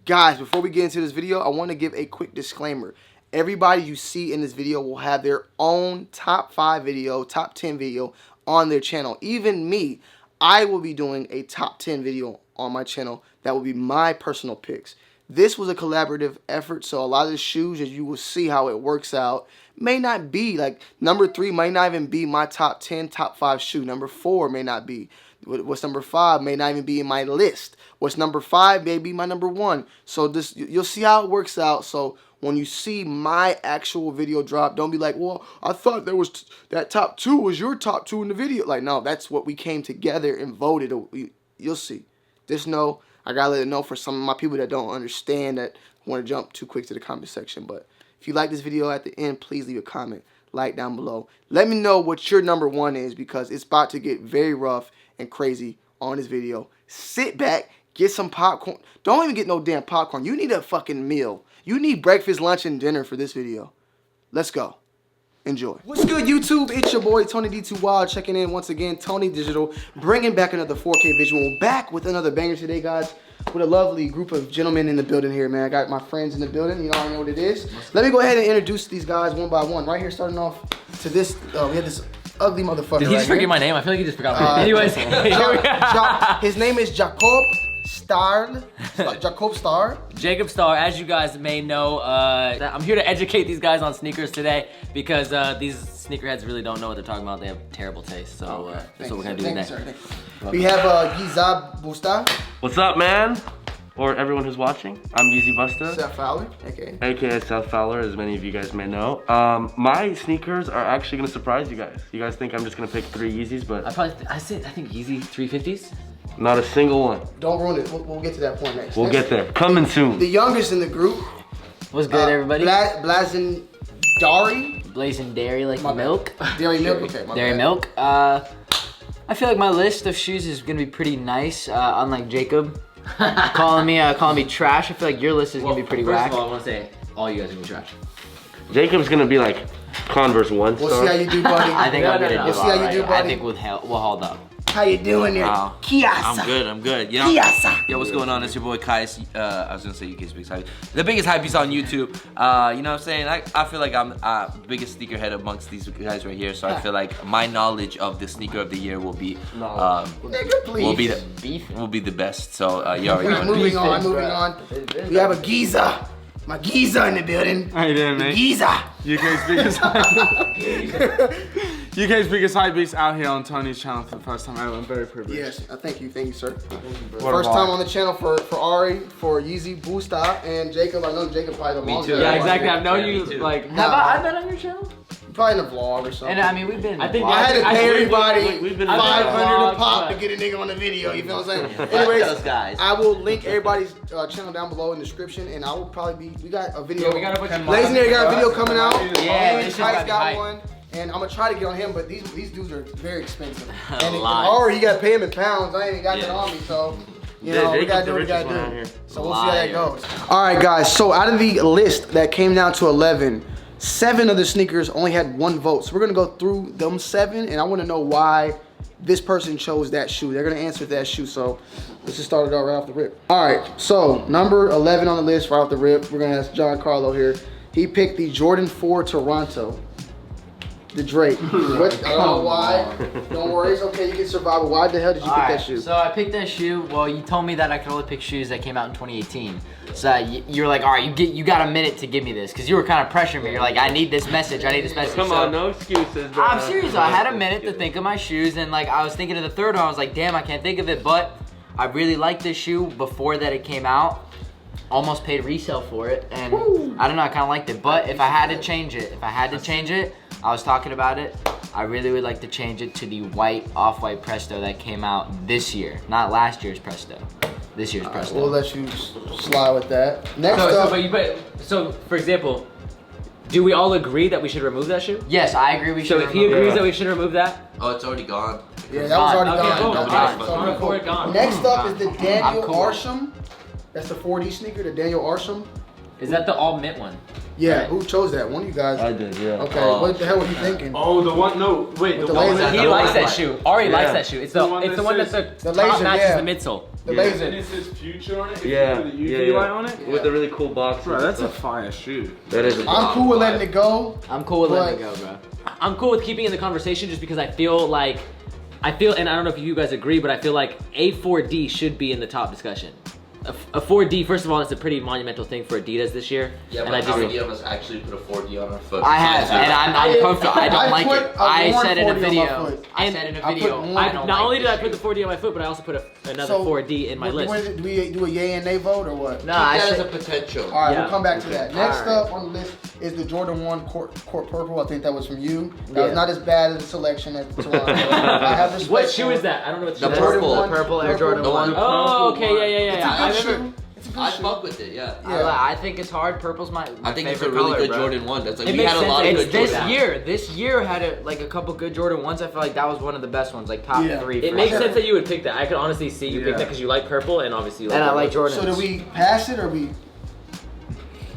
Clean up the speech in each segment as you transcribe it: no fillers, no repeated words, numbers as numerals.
Guys, before we get into this video, I want to give a quick disclaimer. Everybody you see in this video will have their own top 5 video, top 10 video on their channel. Even me, I will be doing a top 10 video on my channel that will be my personal picks. This was a collaborative effort, so a lot of the shoes, as you will see how it works out, may not be, like, number 3 might not even be my top 10, top 5 shoe. Number 4 may not be. What's number 5 may not even be in my list. What's number 5 may be my number 1. So this, you'll see how it works out. So when you see my actual video drop, don't be like, well, I thought there was that top 2 was your top 2 in the video. Like, no, that's what we came together and voted. You'll see. Just know, I gotta let it know for some of my people that don't understand, that want to jump too quick to the comment section. But if you like this video at the end, please leave a comment, like down below. Let me know what your number 1 is, because it's about to get very rough and crazy on this video. Sit back, get some popcorn. Don't even get no damn popcorn. You need a fucking meal. You need breakfast, lunch, and dinner for this video. Let's go. Enjoy. What's good, YouTube? It's your boy Tony D2 Wild checking in once again. Tony Digital, bringing back another 4K visual. Back with another banger today, guys. With a lovely group of gentlemen in the building here, man. I got my friends in the building. You already know what it is. Let me go ahead and introduce these guys one by one. Right here, starting off to this. We have this ugly motherfucker. Did he just forget my name? I feel like he just forgot my name. Anyways, his name is Jacob Starr. Jacob Starr. Jacob Starr. As you guys may know, I'm here to educate these guys on sneakers today, because these sneakerheads really don't know what they're talking about. They have terrible taste. So that's what we're gonna do today. We have Yeezy Bust. What's up, man? Or everyone who's watching. I'm Yeezy Bust. Seth Fowler, AKA Seth Fowler, as many of you guys may know. My sneakers are actually gonna surprise you guys. You guys think I'm just gonna pick 3 Yeezys, but I think Yeezy 350s. not a single one. Don't ruin it. We'll get to that point next. We'll get there. Coming soon. The youngest in the group. What's good, everybody? Blazendary. Blazendary, like milk. Dairy milk. Okay. Dairy milk. I feel like my list of shoes is gonna be pretty nice. Unlike Jacob. calling me trash. I feel like your list is gonna be pretty whack. First of all, I want to say all you guys are gonna be trash. Jacob's gonna be like Converse 1 star. We'll see how you do, buddy. I think I'm gonna do We'll see how you do, buddy. I think we'll hold up. How you doing there? Qias. I'm good. You know, Qias. yo, what's going on? It's your boy Qias. I was gonna say UK's biggest hype. The biggest hype piece on YouTube. You know what I'm saying? I feel like I'm the biggest sneakerhead amongst these guys right here. So I feel like my knowledge of the sneaker of the year will be will be the best. So you already know. Moving on. We have a Giza. My Giza in the building. How you doing, mate? Giza. UK's biggest hype beast out here on Tony's channel for the first time ever. I'm very privileged. Yes, thank you, sir. First time on the channel for Ari, for Yeezy Bust, and Jacob. I know Jacob probably the longest. Yeah, exactly. I've known you like. Have I been on your channel? Probably in a vlog or something. And I mean, we've been. I had to pay everybody we've been 500 a pop to get a nigga on the video. You feel what I'm saying? Anyways, those guys. I will link everybody's channel down below in the description, and I will probably be. We got a video. Yeah, we got a bunch of Blazendary got a video coming out. Yeah, this guy's got one. And I'm gonna try to get on him, but these dudes are very expensive. And Ari, you gotta pay him in pounds. I ain't even got that on me, so you know we gotta do what we gotta do. So we'll see how that goes. All right, guys. So out of the list that came down to 11, 7 of the sneakers only had 1 vote. So we're gonna go through them 7, and I want to know why this person chose that shoe. They're gonna answer that shoe. So let's just start it out right off the rip. All right. So number 11 on the list right off the rip. We're gonna ask John Carlo here. He picked the Jordan 4 Toronto. The Drake. What? I don't know why. Don't worry, it's okay. You can survive. Why the hell did you pick that shoe? So I picked that shoe. Well, you told me that I could only pick shoes that came out in 2018. So you were like, all right, you got a minute to give me this, because you were kind of pressuring me. You're like, I need this message. Come on, no excuses, bro. I'm serious. I had a minute to think of my shoes, and like I was thinking of the third one. I was like, damn, I can't think of it. But I really liked this shoe before that it came out. Almost paid resale for it, and I don't know, I kind of liked it. But if I had to change it, I was talking about it, I really would like to change it to the white off-white Presto that came out this year, not last year's Presto. This year's Presto. We'll let you slide with that. Next up. So for example, do we all agree that we should remove that shoe? Yes, I agree we should. So if he agrees that we should remove that, oh, it's already gone. Yeah, that was already gone. Gone. Next up is the Daniel Arsham. That's the 4D sneaker, the Daniel Arsham. Is that the all mint one? Yeah, who chose that? One of you guys. I did, yeah. Okay, what the hell were you thinking? Oh, the one, no, wait, With the the one laser. He likes that shoe. Ari likes that shoe. It's the one that's the the top laser, matches yeah. the midsole. The Yeah. laser. And it says future on it. Yeah, The UV light on it. With a really cool box. Bro, and that's a stuff. fire shoe. That is. I'm cool with letting it go. I'm cool with letting it But- go, bro. I'm cool with keeping it in the conversation just because I feel, and I don't know if you guys agree, but I feel like a 4D should be in the top discussion. A 4D, first of all, it's a pretty monumental thing for Adidas this year. Yeah, and but I how many of us actually put a 4D on our foot? I have, and I'm comfortable. I don't like put it. a I worn said in a 40 on my video. foot. I said in a I put video. one. I don't Not like only did I this put the shoe. 4D on my foot, but I also put another So, 4D in my list. Do we do a yay and nay vote or what? No, I That is a said. potential. All right, Yeah. we'll come back to that. Next All right. up on the list is the Jordan 1 Court Purple. I think that was from you. That Yeah. was not as bad as the selection at Toronto. I have respect What for shoe it. is that? I don't know what The shoe that is. purple. one, Purple Air Jordan The one. 1. Oh, okay, yeah. It's a I good remember. shoe. It's a good I shoe. fuck with it, yeah. I think it's hard. Purple's my I think it's a favorite really color, good bro. Jordan 1. That's like, It we makes had a sense lot that of It's good this Jordan. year. This year had a couple good Jordan 1s. I feel like that was one of the best ones, like top Yeah. 3. It for makes sure. sense that you would pick that. I could honestly see you pick that because you like purple and obviously you like And I like Jordan. So do we pass it or we?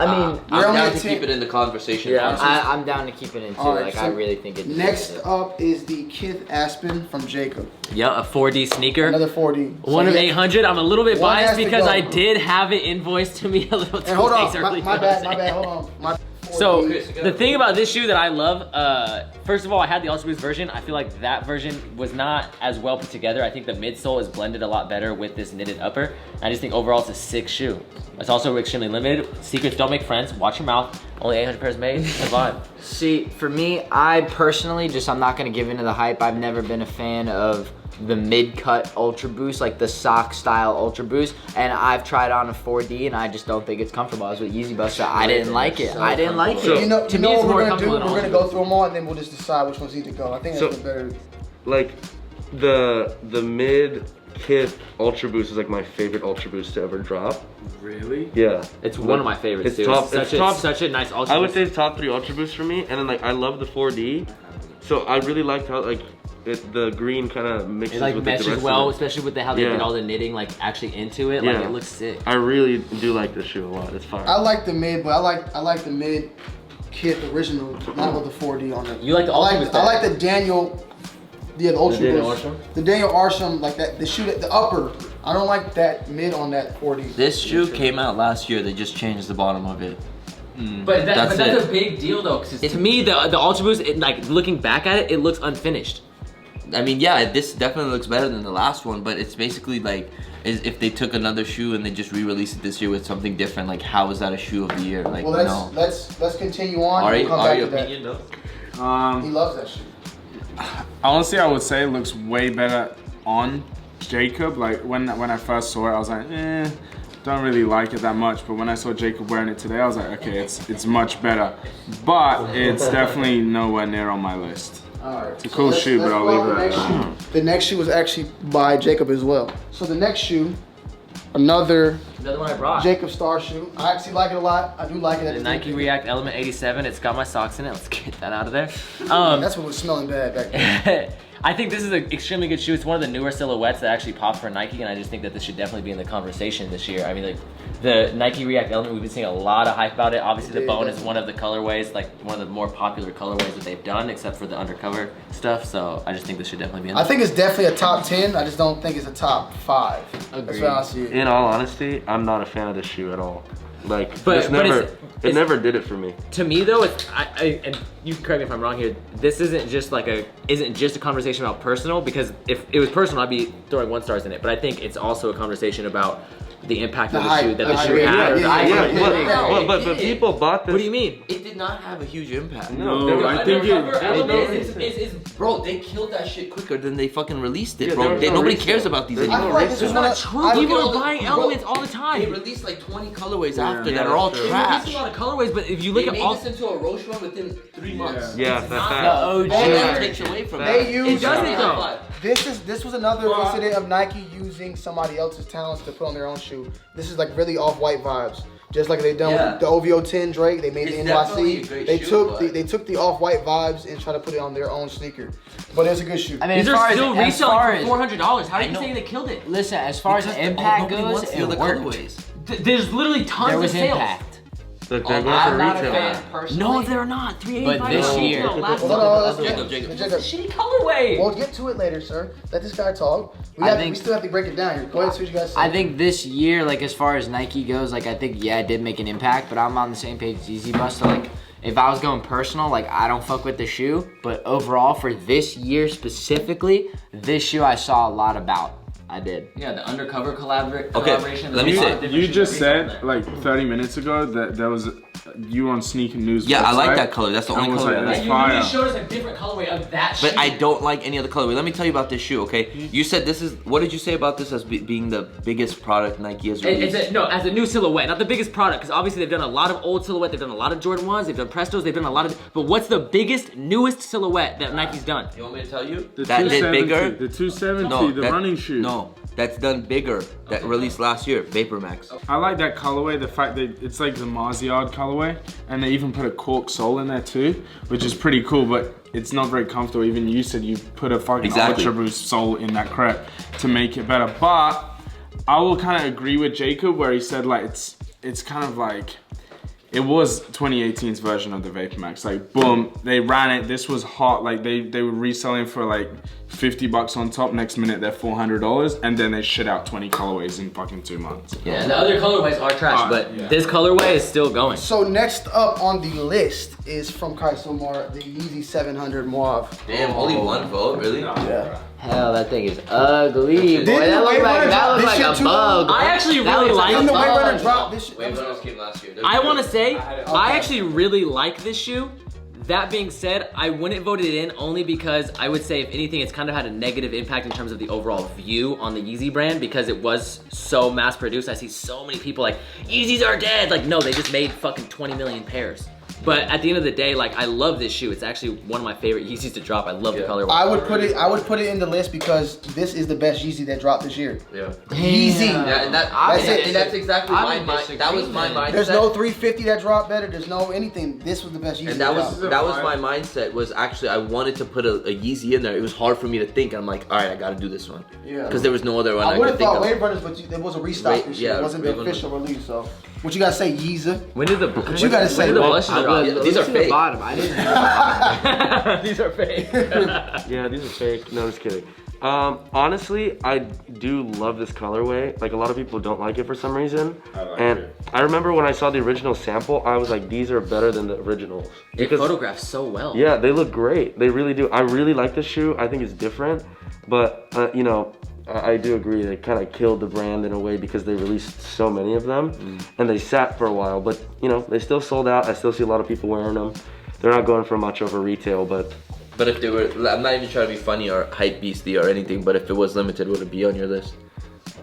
I mean, We're I'm only down at to 10. keep it in the conversation. Yeah, honestly. I'm down to keep it in too. All right, Like so I really think it. Next up is the Kith Aspen from Jacob. Yeah, a 4D sneaker. Another 40. One So of yeah. 800. I'm a little bit One has biased to because go. I did have it invoiced to me a little too And hold on, early. my bad, hold on. My So 40. the thing about this shoe that I love, first of all, I had the Ultra Boost version. I feel like that version was not as well put together. I think the midsole is blended a lot better with this knitted upper. I just think overall it's a sick shoe. It's also extremely limited. Secrets don't make friends. Watch your mouth. Only 800 pairs made. It's a vibe. See, for me, I personally I'm not gonna give into the hype. I've never been a fan of the mid-cut Ultra Boost, like the sock style Ultra Boost, and I've tried on a 4D and I just don't think it's comfortable. I was with Yeezy Bust, so I didn't like it. I didn't like So it. you know, To me, what it's more we're gonna do? comfortable We're than gonna Ultra go Boost. through them all and then we'll just decide which ones need to go. I think that's So- better. Like the mid Kith Ultra Boost is like my favorite Ultra Boost to ever drop. Really? Yeah. It's one of my favorites, It's too. top- It's such, it's top- such a nice Ultra I would Boost. say it's top 3 Ultra Boosts for me, and then like I love the 4D, so I really liked how like the green kind of mixes It like with the meshes rest well, of it. especially with how they Yeah. did all the knitting like actually into it. Like Yeah. it looks sick. I really do like this shoe a lot. It's fire. I like the mid, but I like the mid Kith original, not with the 4D on it. You like the I like, Ultra Boost I like better? the Daniel. Yeah, the Ultra Daniel Boost. Arsham? The Daniel Arsham, like that. The shoe, the upper. I don't like that mid on that 40. This shoe came out last year. They just changed the bottom of it. But That's that's it. a big deal though, because to me the Ultra Boost, like looking back at it, it looks unfinished. I mean, yeah, this definitely looks better than the last one, but it's basically like if they took another shoe and they just re-released it this year with something different. Like, how is that a shoe of the year? Like, Well, no. let's continue on. Ari, and we'll come back Ari, to that. opinion, though? He loves that shoe. Honestly, I would say it looks way better on Jacob. Like when I first saw it, I was like, don't really like it that much. But when I saw Jacob wearing it today, I was like, okay, it's much better. But it's definitely nowhere near on my list. Alright. It's a cool shoe, but I'll leave it at that. The next shoe was actually by Jacob as well. So the next shoe, another Another one I brought. Jacob Starr shoe. I actually like it a lot. I do like it. The Nike React Element 87. It's got my socks in it. Let's get that out of there. That's what was smelling bad back then. I think this is an extremely good shoe. It's one of the newer silhouettes that actually popped for Nike, and I just think that this should definitely be in the conversation this year. I mean, like the Nike React Element, we've been seeing a lot of hype about it. Obviously, the Yeah, bone is definitely. one of the colorways, like one of the more popular colorways that they've done, except for the undercover stuff. So I just think this should definitely be in I there. think it's definitely a top 10. I just don't think it's a top 5. That's Agreed. how I see it. In all honesty, I'm not a fan of this shoe at all. Like, But- it's but never, it's- it never did it for me. To me though, it's and you can correct me if I'm wrong here. This isn't just a conversation about personal, because if it was personal, I'd be throwing 1 stars in it. But I think it's also a conversation about the impact of the shoe that the shoe had. But people bought this. What do you mean? It did not have a huge impact. No, I think Bro, they killed that shit quicker than they fucking released it, Yeah, bro. there was no Nobody resale. cares about these There's anymore. I feel like this That's is one not of- true. I- People Bro, are buying elements all the They time. released like 20 colorways Yeah, after yeah, that are all that's true. trash. There's a lot of colorways, but if you They look at made all, this into a Roche run within 3 months. Yeah, It's that's not fact. The OG. All that Yeah. takes away from They that. use it doesn't though. This was another incident of Nike using somebody else's talents to put on their own shoe. This is like really off-white vibes. Just like they done Yeah. with the OVO 10 Drake, they made It's the definitely a NYC. great They shoe, but- they took the off-white vibes and tried to put it on their own sneaker. But it's a good shoe. I mean, These as far are as, still as far reselling as for $400. How do you know. say they killed it? listen, as far as Because impact nobody goes, wants the it other worked. colorways. There's literally tons There of was sales. impact. Look, they're going I'm for not a retail. fan personally. No, they're not. 385. But this year- No, last Hold on, let's Jacob, get- Jacob. Jacob. shitty colorway. We'll get to it later, sir. Let this guy talk. We I still have to break it down here. Go ahead, see what you guys say. I think this year, like as far as Nike goes, like I think it did make an impact, but I'm on the same page as Yeezy Bust. So like, if I was going personal, like I don't fuck with the shoe, but overall for this year specifically, this shoe I saw a lot about. I did. Yeah, the undercover collaboration. let me say, You just said like 30 minutes ago that there was you on Sneaker News. Yeah, I like website, that color. That's the and only was color like, I that's like. fire. You just showed us a different colorway of that shoe. But I don't like any other colorway. Let me tell you about this shoe, okay? You said this is, what did you say about this as being the biggest product Nike has released? As a new silhouette, not the biggest product, because obviously they've done a lot of old silhouette, they've done a lot of Jordan 1s, they've done Prestos, they've done a lot of, but what's the biggest, newest silhouette that Nike's done? You want me to tell you? The That did 270, bigger? The 270, No, the that- running shoe. No, that's done bigger. That released last year, Vapor Max. I like that colorway, the fact that it's like the Marziard colorway, and they even put a cork sole in there too, which is pretty cool, but it's not very comfortable. Even you said you put a fucking Exactly. Ultra Boost sole in that crap to make it better. But I will kind of agree with Jacob where he said like it's kind of like, it was 2018's version of the Vapor Max. Like boom, they ran it, this was hot, like they were reselling for like $50 on top, next minute they're $400, and then they shit out 20 colorways in fucking 2 months. Yeah, and the other colorways are trash, but yeah. this colorway is still going. So next up on the list is from Qias Omar, the Yeezy 700 Mauve. Damn, only one vote, really? Yeah. Hell, that thing is ugly, boy. Didn't the That looked Wave like Runner drop this a shit too? bug. I actually That really looks like like Didn't the Wave Runner bug. drop this shit? Wave Runners came last year. I want to say, Okay. I actually really like this shoe. That being said, I wouldn't vote it in only because I would say, if anything, it's kind of had a negative impact in terms of the overall view on the Yeezy brand because it was so mass produced. I see so many people like, Yeezys are dead. Like, no, they just made fucking 20 million pairs. But at the end of the day, like, I love this shoe. It's actually one of my favorite Yeezys to drop. I love the colorway. I would put it in the list because this is the best Yeezy that dropped this year. Yeah. Yeezy. Yeah, and That's it. and that's exactly I'm my in mind. That was my mindset. There's no 350 that dropped better. There's no anything. This was the best Yeezy. And that was dropped. my mindset. Was actually I wanted to put a Yeezy in there. It was hard for me to think. I'm like, all right, I got to do this one. Yeah. Because there was no other one I I would could have think thought of. Wave Runners, but there was a restock this year. yeah, It wasn't the Wave Runners. official release. So, what you gotta say, Yeezy? When did the you gotta say? when did the Well, blushes I drop? would- These are look to the fake. bottom. I didn't. These are fake. Yeah, these are fake. No, just kidding. Honestly, I do love this colorway. Like a lot of people don't like it for some reason. I like And it. I remember when I saw the original sample, I was like, these are better than the originals. It photographs so well. Yeah, they look great. They really do. I really like this shoe. I think it's different, but you know, I do agree they kind of killed the brand in a way because they released so many of them and they sat for a while, but you know, they still sold out. I still see a lot of people wearing them. They're not going for much over retail, but But if they were, I'm not even trying to be funny or hype beastie or anything. But if it was limited, would it be on your list?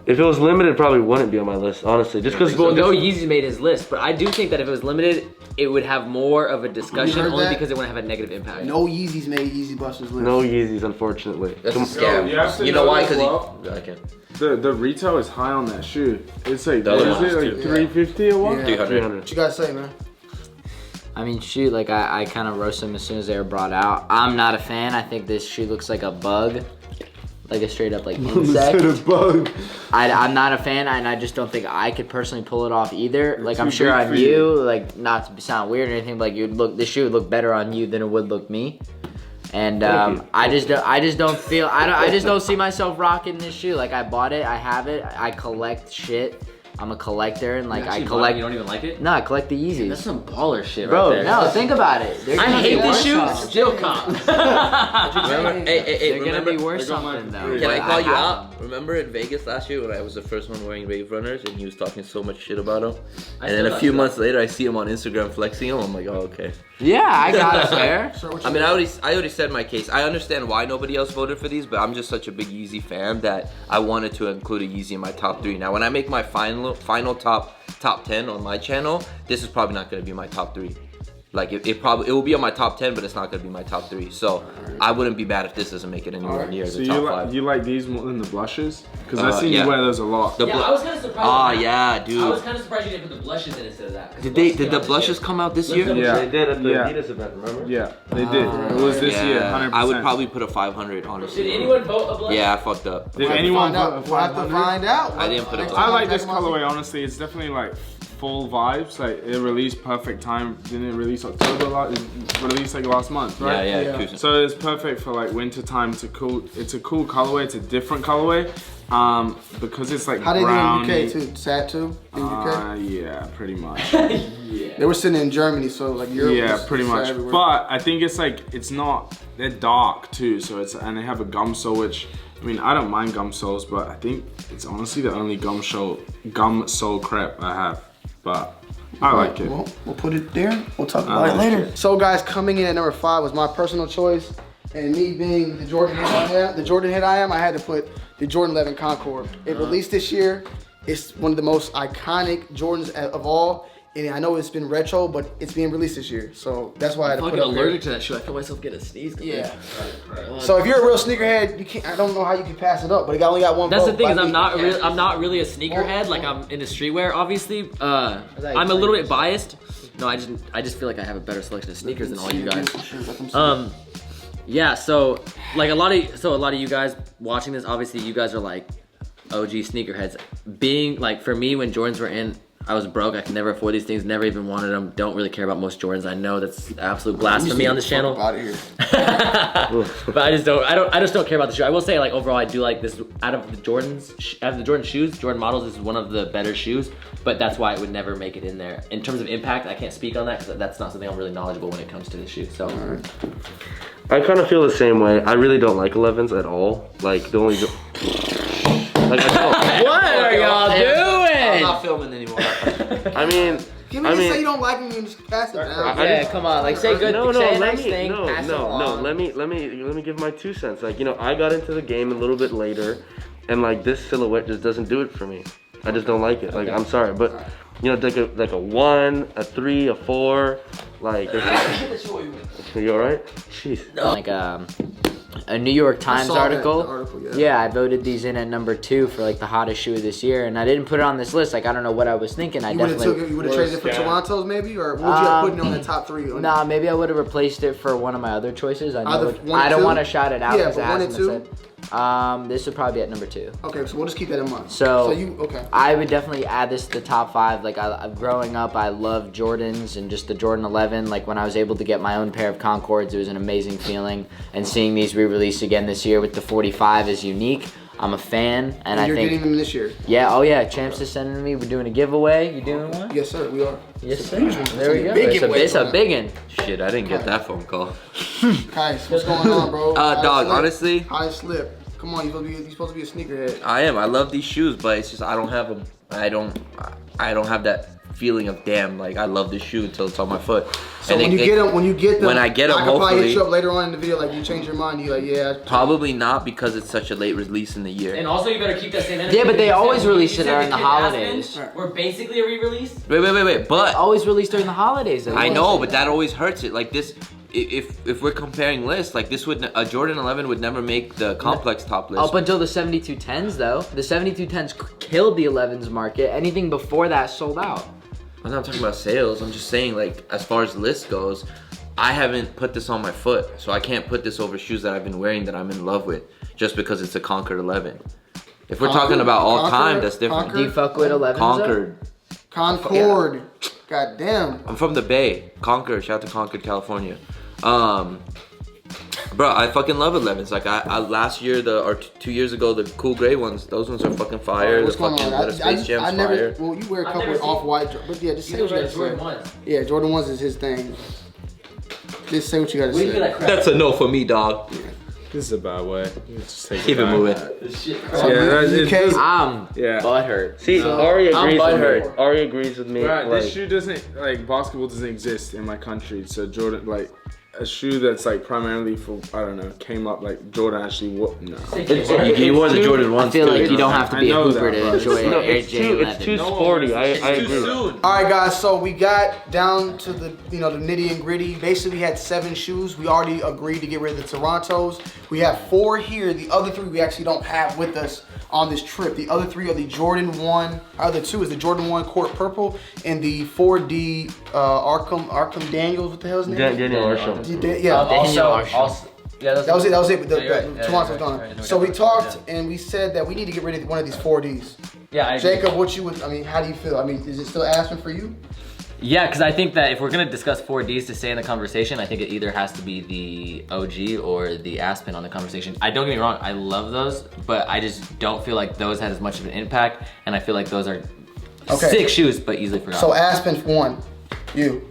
if it was limited, it probably wouldn't be on my list, honestly. Just because Well, no, Yeezy made his list, but I do think that if it was limited, it would have more of a discussion heard only that? because it wouldn't have a negative impact. No Yeezys made Yeezy Busters list. no Yeezys, unfortunately. That's a Yo, scam. you have to You know know why? as Because well. I can't. The retail is high on that shoe. It's like, The what other is one it, is like too. 350 or what? Yeah. 300. 300. What you guys say, man? I mean, shoot, like I kind of roasted them as soon as they were brought out. I'm not a fan. I think this shoe looks like a bug, like a straight up like insect. bug. I'm not a fan, and I just don't think I could personally pull it off either. Like I'm too sure big on for you, you. like not to sound weird or anything, but like you'd look, this shoe would look better on you than it would look me. And you. I just don't feel, I just don't see myself rocking this shoe. Like I bought it, I have it, I collect shit. I'm a collector, and like I collect. You don't even like it? No, I collect the Yeezys. That's some baller shit Bro, right there. no, think about it. They're I gonna hate be this worth shoe. something. Still cop. Remember? Hey, They're gonna remember? be worth They got my something though. degree. Can I but call you have out? them. Remember in Vegas last year when I was the first one wearing Wave Runners and he was talking so much shit about them? I And then still a got few that. months later I see him on Instagram flexing them. I'm like, oh, okay. Yeah, I got it there. Sir, what I you mean, I already said my case. I understand why nobody else voted for these, but I'm just such a big Yeezy fan that I wanted to include a Yeezy in my top 3. Now, when I make my final top 10 on my channel, this is probably not going to be my top 3. Like it will be on my top 10, but it's not going to be my top 3. So I wouldn't be bad if this doesn't make it anywhere near So the you top like 5. you like these more than the blushes? Because I see yeah. you wear those a lot. The Yeah, blu- I was kind of surprised. Oh with that. yeah, I dude. was kind of surprised you didn't put the blushes in instead of that. 'cause Did blushes the came out this blushes year. come out this Let's year? double Yeah. They did at the Yeah. Adidas event, remember? Yeah, they did. It was this year, 100%. I would probably put a 500, honestly. Did anyone vote a blush? Yeah, I fucked up. Did We'll have to anyone find out. put a We'll have to 500? find out. I didn't put it Next on. I time like this check my- colorway, honestly. It's definitely like fall vibes. Like it released perfect time. Didn't it release October? It released like last month, right? Yeah. So it's perfect for like winter time to cool. It's a cool colorway. It's a different colorway. Because it's like How they brown. do in UK too? Sad too? In UK? Yeah, pretty much. They were sitting in Germany, so like Europe. Yeah, pretty much. Everywhere. But I think it's like it's not. They're dark too, so it's and they have a gum sole, which I mean I don't mind gum soles, but I think it's honestly the only gum sole crepe I have. But I like it. Well, we'll put it there. We'll talk about it later. So guys, coming in at number 5 was my personal choice, and me being the Jordan head I am, I had to put the Jordan 11 Concord. It released this year. It's one of the most iconic Jordans of all. And I know it's been retro, but it's being released this year, so that's why I had to put it I'm up allergic to that shoe. I feel myself getting a sneeze. Yeah. So if you're a real sneakerhead, you can't. I don't know how you can pass it up, but it only got one. That's the vote. thing is But I'm not really a sneakerhead. Like I'm into streetwear, obviously. I'm a little bit biased. No, I just feel like I have a better selection of sneakers than all you guys. Yeah. So like a lot of you guys watching this, obviously you guys are like OG sneakerheads. Being like for me when Jordans were in. I was broke. I could never afford these things. Never even wanted them. Don't really care about most Jordans. I know that's absolute blasphemy on this channel. Out of here. But I just don't care about the shoe. I will say like overall I do like this out of the Jordan shoes, Jordan models. This is one of the better shoes. But that's why it would never make it in there. In terms of impact, I can't speak on that because that's not something I'm really knowledgeable when it comes to the shoe. So. I kind of feel the same way. I really don't like 11s at all. Like the only. Like I don't. What are y'all doing? I'm not filming anymore. I mean. Give me say you don't like me and just pass it down. Yeah, come on, like say good, say a nice thing, pass it along. Let me give my 2 cents. Like, you know, I got into the game a little bit later, and like this silhouette just doesn't do it for me. I just don't like it. Like, I'm sorry, but you know, like a 1, a 3, a 4, like. You alright? Jeez. Like a New York Times article. Yeah, I voted these in at number 2 for like the hottest shoe of this year, and I didn't put it on this list. Like I don't know what I was thinking. You would have traded it for Toronto's maybe, or would you have put it on the top 3? Nah, maybe I would have replaced it for one of my other choices. I don't want to shout it out because it 1 and hasn't 2. been said. This would probably be at number 2. Okay, so we'll just keep that in mind. So you okay? I would definitely add this to the top 5. Like growing up, I loved Jordans and just the Jordan 11. Like when I was able to get my own pair of Concords, it was an amazing feeling. And seeing these re-released again this year with the 45 is unique. I'm a fan, and I you're think getting them this year. Yeah, oh yeah, Champs is sending me. We're doing a giveaway. You doing one? Yes, sir. We are. Yes, sir. There we go. It's a big one. Shit, I didn't get that phone call. Guys, what's going on, bro? Dog, honestly. High slip. Come on, you're supposed to be a sneakerhead. I am. I love these shoes, but it's just I don't have them. I don't have that feeling of damn, like I love this shoe until it's on my foot. So when you get them, when I get them, I can probably hopefully hit you up later on in the video, like you change your mind, you like, yeah. Probably not because it's such a late release in the year. And also you better keep that same energy. Yeah, but they always release it during the the holidays. We're basically a re-release. Wait, but Always released during the holidays. I know, but that always hurts it. Like this, if we're comparing lists, like this would a Jordan 11 would never make the complex top list. Up until the 7210s though, the 7210s killed the 11s market. Anything before that sold out. I'm not talking about sales. I'm just saying, like, as far as the list goes, I haven't put this on my foot, so I can't put this over shoes that I've been wearing that I'm in love with, just because it's a Concord 11. If we're talking about all time, that's different. Do you fuck with 11s? Concord. Yeah. God damn. I'm from the Bay, Concord. Shout out to Concord, California. Bro, I fucking love 11s. Like I last year or 2 years ago, the cool gray ones. Those ones are fucking fire. What's the fucking going on? Space Jam's fire. Well, you wear a couple of off-white, but yeah, just say what you gotta say. Yeah, Jordan 1s is his thing. Just say what you gotta say. That's a no for me, dog. This is a bad way. Just take Keep it moving. I'm butthurt. See, Ari agrees with me. Ari agrees with me. Right, this shoe doesn't, like, basketball doesn't exist in my country, so Jordan, like, a shoe that's like primarily for, I don't know, came up like Jordan actually no. You wore the Jordan 1s. I feel like you don't have to be a hooper to enjoy it. It's too sporty. I agree. All right, guys. So we got down to the the nitty and gritty. Basically, we had 7 shoes. We already agreed to get rid of the Torontos. We have 4 here. The other 3 we actually don't have with us on this trip. The other 3 are the Jordan 1. Other 2 is the Jordan 1 Court Purple and the 4D Arkham Daniels. What the hell is his name? Daniel Arsham. Yeah. That was it. But the right. Toronto's gone. Right. So we talked and we said that we need to get rid of one of these 4Ds. Yeah, I agree. Jacob, what you would? I mean, how do you feel? I mean, is it still Aspen for you? Yeah, because I think that if we're gonna discuss 4Ds to stay in the conversation, I think it either has to be the OG or the Aspen on the conversation. Don't get me wrong, I love those, but I just don't feel like those had as much of an impact, and I feel like those are sick shoes, but easily forgotten. So Aspen won. You.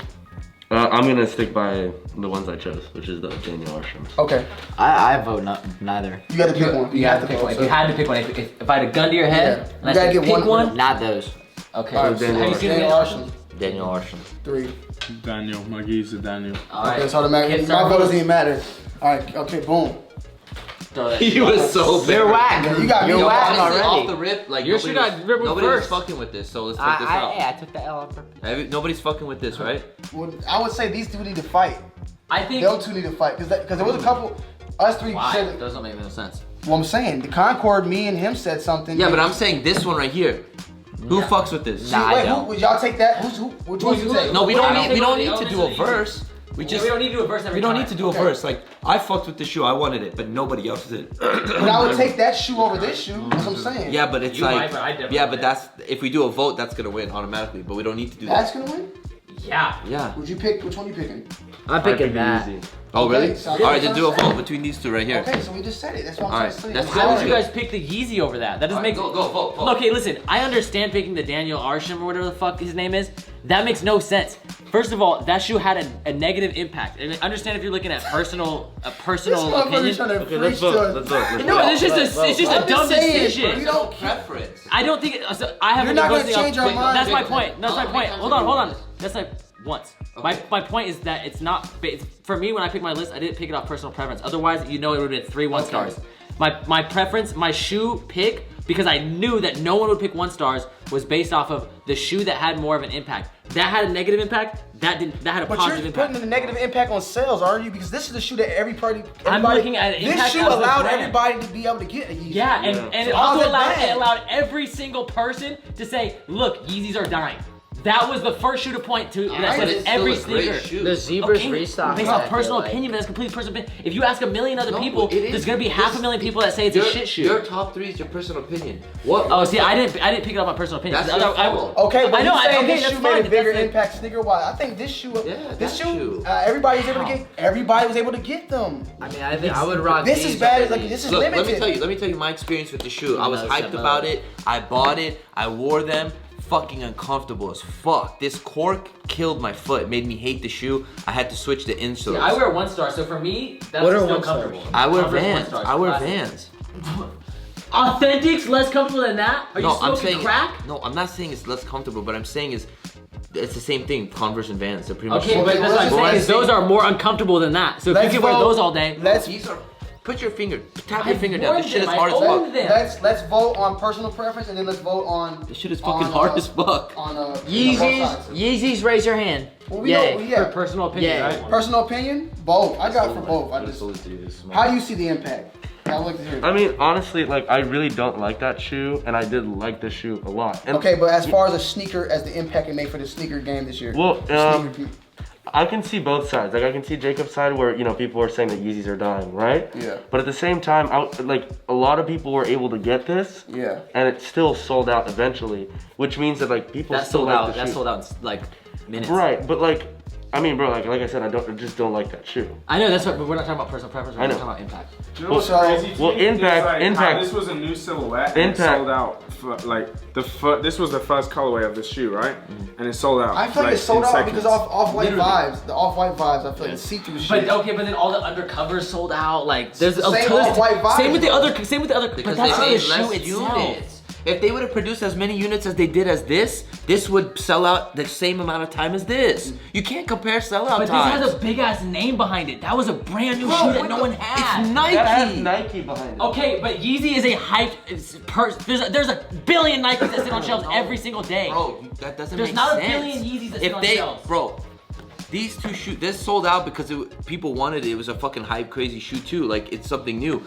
I'm gonna stick by the ones I chose, which is the Daniel Arsham. Okay. I vote neither. You got to pick one. You have to pick one. If you had to pick one, if I had a gun to your head, and I gotta said get pick one. Not those. Okay. All right, So have you seen Daniel the Arsham. Daniel Arsham. 3. Daniel, my geese are Daniel. All right. Okay, so my vote doesn't even matter. All right. Okay. Boom. He was so bad. You're whack. You got me You're whack Honestly, already. off the rip, like Your shoe got ripped nobody was first. fucking with this, so let's take this out. I took the L on purpose. Nobody's fucking with this, right? Well, I would say these two need to fight. I think. Them two need to fight because there was a couple. Us three Why? said. Those don't make no sense. Well, I'm saying the Concord. Me and him said something. Yeah, but I'm saying this one right here. Who fucks with this? Nah, I Wait, don't. would y'all take that? Which one you take? No, we don't need Nobody to do a verse. We We don't need to do a verse every we don't time. need to do a verse. Like I fucked with the shoe, I wanted it, but nobody else did. But I would take that shoe over this shoe. That's what I'm saying. Yeah, but it's You like might, but I definitely yeah, but would. that's if we do a vote, that's gonna win automatically. But we don't need to do That's that. gonna win. Yeah. Yeah. Would you pick? Which one you picking? I'm picking that. Easy. Oh really? Okay, so- All right, then do a vote between these two right here. Okay, so we just said it. That's what I'm All trying right, to say. that's I'm How would sorry. you guys pick the Yeezy over that? That doesn't make Go vote. Okay, listen, I understand picking the Daniel Arsham or whatever the fuck his name is. That makes no sense. First of all, that shoe had a negative impact. I mean, understand if you're looking at personal This opinion. motherfucker's trying to Okay, preach let's to vote. us. Let's vote. No, it's just I'm a dumb saying, decision. we don't. Preference. I don't think I haven't. You're not been gonna posting change up- our mind. That's my point. That's my Oh, point. how many Hold times on. have you done That's like once. Okay. My point is that it's not for me when I pick my list. I didn't pick it off personal preference. Otherwise, it would have been 3 1-stars. My preference, my shoe pick, because I knew that no one would pick 1-stars, was based off of the shoe that had more of an impact. That had a negative impact. That had a But positive you're impact. putting a negative impact on sales, aren't you? Because this is the shoe that everybody. I'm looking at This impact shoe as a allowed brand. everybody to be able to get a Yeezy. Yeah, and it So how's also it bad? allowed every single person to say, look, Yeezys are dying. That was the first shoe to point to that But said it's every still a great sneaker. shoe. The Zebras Okay, restock. based I off feel personal like. opinion, but that's completely personal opinion. If you ask a million other No, people, it is. there's gonna be half a million people that say it's a shit shoe. Your top 3 is your personal opinion. What? Oh, see, I didn't pick it up my personal opinion. That's 'cause your I- fault. Okay, but I know, you saying okay, this that's shoe fine, made a but bigger that's the- impact sneaker wise. I think this shoe, Yeah, this that shoe, shoe. everybody was able to get. Everybody was able to get them. I mean, I think I would rock This these is bad. over Like these. this is Look, limited. let me tell you my experience with the shoe. I was No, hyped no. about it. I bought it. I wore them. Fucking uncomfortable as fuck. This cork killed my foot. Made me hate the shoe. I had to switch to insoles. I wear 1-star, so for me, that's What are still 1-stars? comfortable. I wear Converse Vans. 1-stars, I wear classic. Vans. Authentics less comfortable than that? Are you No, smoking I'm saying crack? No, I'm not saying it's less comfortable, but I'm saying is it's the same thing. Converse and Vans. They're pretty much. Okay, but that's what I'm Well, saying is those are more uncomfortable than that. So if Let's you can wear vote. those all day, These are. Put your finger. Tap your I've finger down. This worn shit is them, hard I as own fuck. them. Let's vote on personal preference and then let's vote on. This shit is fucking on, hard as fuck. On both Yeezys, sides. Yeezys, raise your hand. Well, we Yay. know, yeah. for personal opinion, Yeah. right? Personal opinion, both. I got for both. How do you see the impact? I like to hear. I mean, honestly, like I really don't like that shoe, and I did like the shoe a lot. And Okay, but as far as a sneaker, as the impact it made for the sneaker game this year. Well, Sneaker- I can see both sides. Like I can see Jacob's side where people are saying that Yeezys are dying, right? Yeah. But at the same time, like a lot of people were able to get this, Yeah. and it still sold out eventually, which means that like people That still sold like out. the That shoe. sold out in like minutes. Right, but like, I mean, bro, like I said, I just don't like that shoe. I know that's what, but we're not talking about personal preference. We're I not know. talking about impact. You know what's So- crazy to well, me? impact- Is, like, impact- how this was a new silhouette and it Impact. sold out. For, like this was the first colorway of the shoe, right? And it sold out. I feel like it sold in out seconds. because off-white Literally. vibes. The off-white vibes. I feel like the see-through shit. But okay, but then all the undercovers sold out. Like there's Same off-white vibes, Same with the though. other. Same with the other. Because but that's they the made shoe less itself. units. If they would have produced as many units as they did as this would sell out the same amount of time as this. You can't compare sellout But times. this has a big ass name behind it. That was a brand new Bro, shoe that what no the- one had. It's Nike. That has Nike behind it. Okay, but Yeezy is a hype. There's a billion Nikes that sit on shelves every single day. Bro, that doesn't There's make not sense. a billion Yeezys that sit If on they, shelves. bro, these two shoes, this sold out because people wanted it. It was a fucking hype, crazy shoe too. Like it's something new.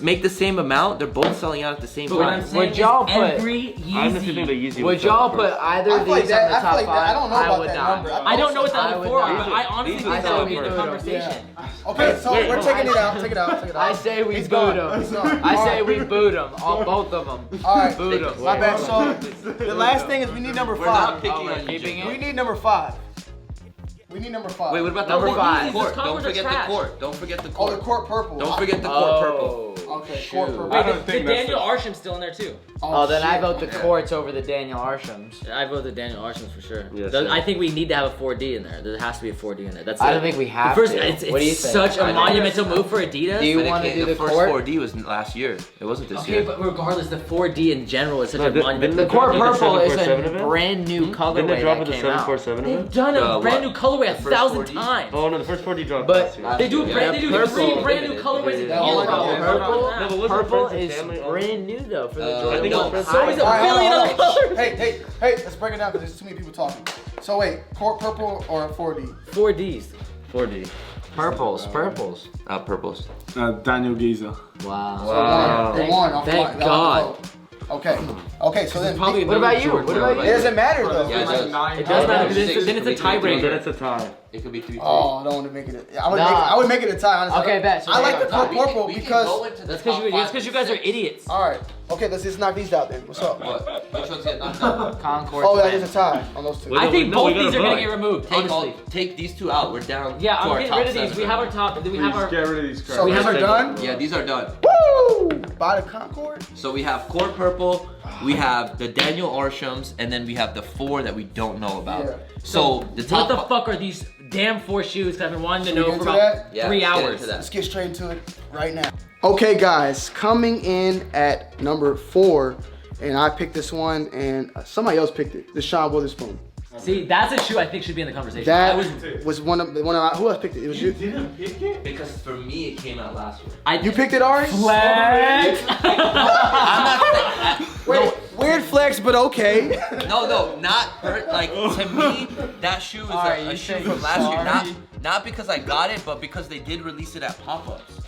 Make the same amount. They're both selling out at the same But what I'm time. saying Would is y'all put- every I'm just thinking the Yeezy. Yeezy. Would y'all put either I of feel like these that- on the I feel top like that- I five? don't know I about would that not. number. I don't know what the I number would 4 are, not. but I honestly These think are that would be the the first. conversation. Okay, so Wait, we're no, taking it out. Take it out. Take it out. I say we He's boot gone. them. He's gone. I All say right. we boot them. All both of them. All right. Boot them. My bad. So the last thing is we need number We're not 5. picking Oh, we're on you, keeping Jacob. it? We need number 5. We need number 5. Wait, what about Number the five. court? Concord Don't are forget the trash. court. Don't forget the Oh, court. the court purple. Don't forget the court purple. Okay, shoot. court purple. I Wait, don't the think that's Daniel the- Arsham's still in there too. Oh, then I shit. vote the courts over the Daniel Arshams. I vote the Daniel Arsham's for sure. Yes, I think we need to have a 4D in there. There has to be a 4D in there. That's I it. don't think we have First, to. It's What do you think? such a I think monumental move for Adidas. Do you But it want to can't- do the first court? 4D was last year. It wasn't this Okay, year. but regardless, the 4D in general is such No, a didn't monumental. the The court Did the purple is 747 a event? brand new Didn't they colorway drop that with the came out. 747 They've event? done a What? brand new colorway The first 1,000 4D? times. Oh no, the first 4D dropped But last year. They do Yeah, they do purple. 3 brand new colorways Yeah, again. yeah, bro. yeah, Purple, No, but wasn't purple Friends and is Family on- brand new though for the I Jordan think no, it was So is it All right, billion hold on, dollars? hold on. Hey, let's break it down because there's too many people talking. So wait, court purple or 4D? 4Ds. 4D. Purples. purples. Daniel Giza. Wow. Wow. They won off Thank the God. Okay, so then Probably What about you? Jordan. What about it you? doesn't matter though. Yeah, it does. It does matter because Six, then it's a it could be Then tiebreaker. it's a tie. It could be 3-3. Oh, I don't want to make it. I Nah. would make it a tie. Honestly. Okay, bet. So I they like the are court purple because. That's because you guys are idiots. All right. Okay, let's just knock these out then. What's up? What? Which one's getting knocked out? Concord. Oh, that is a tie on those two. Wait, I think no, we both these gotta are gonna vote. get removed. Honestly. Take these two out. We're down. Yeah, to I'm our getting top rid of these. 7. We have our top. Then we have Please our. get rid of these So crap. we these have are our- done. Yeah, these are done. Woo! By the Concord. So we have court purple, we have the Daniel Arshams, and then we have the 4 that we don't know about. Yeah. So the top. What the fuck are these damn 4 shoes? I've been wanting to Should we know get for into about that? Yeah, 3 let's get hours. into that. Let's get straight into it right now. Okay, guys, coming in at number 4, and I picked this one, and somebody else picked it. The Sean Witherspoon. See, that's a shoe I think should be in the conversation. That I was, was one of who else picked it? It was you. Because for me, it came out last year. You picked it, Ari? Flex. Wait, weird flex, but okay. No, not hurt. Like to me, that shoe is Alright, a you shoe say from last year. sorry. Not because I got it, but because they did release it at pop-ups.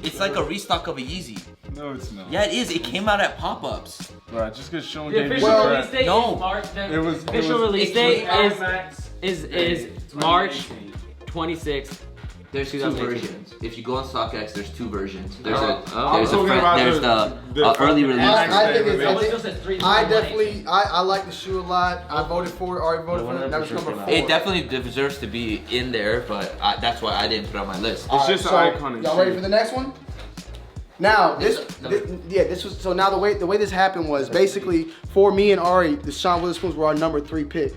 It's like a restock of a Yeezy. No, it's not. Yeah, it is. It came out at pop-ups. Right, just because Sean The gave me official Well, release date no. is March. The It was- it official was- release it date came is March 26th. There's 2 2018. versions. If you go on StockX, there's 2 versions. There's Oh. I'm talking about there's the early release. I think release. Someone still said 3. I definitely, I like the shoe a lot. I voted for it. Ari voted for it. That was number 4. It definitely deserves to be in there, but that's why I didn't put it on my list. It's just an iconic Y'all ready shoe. for the next one? Now this was so now the way this happened was basically for me and Ari, the Sean Witherspoons were our number 3 pick,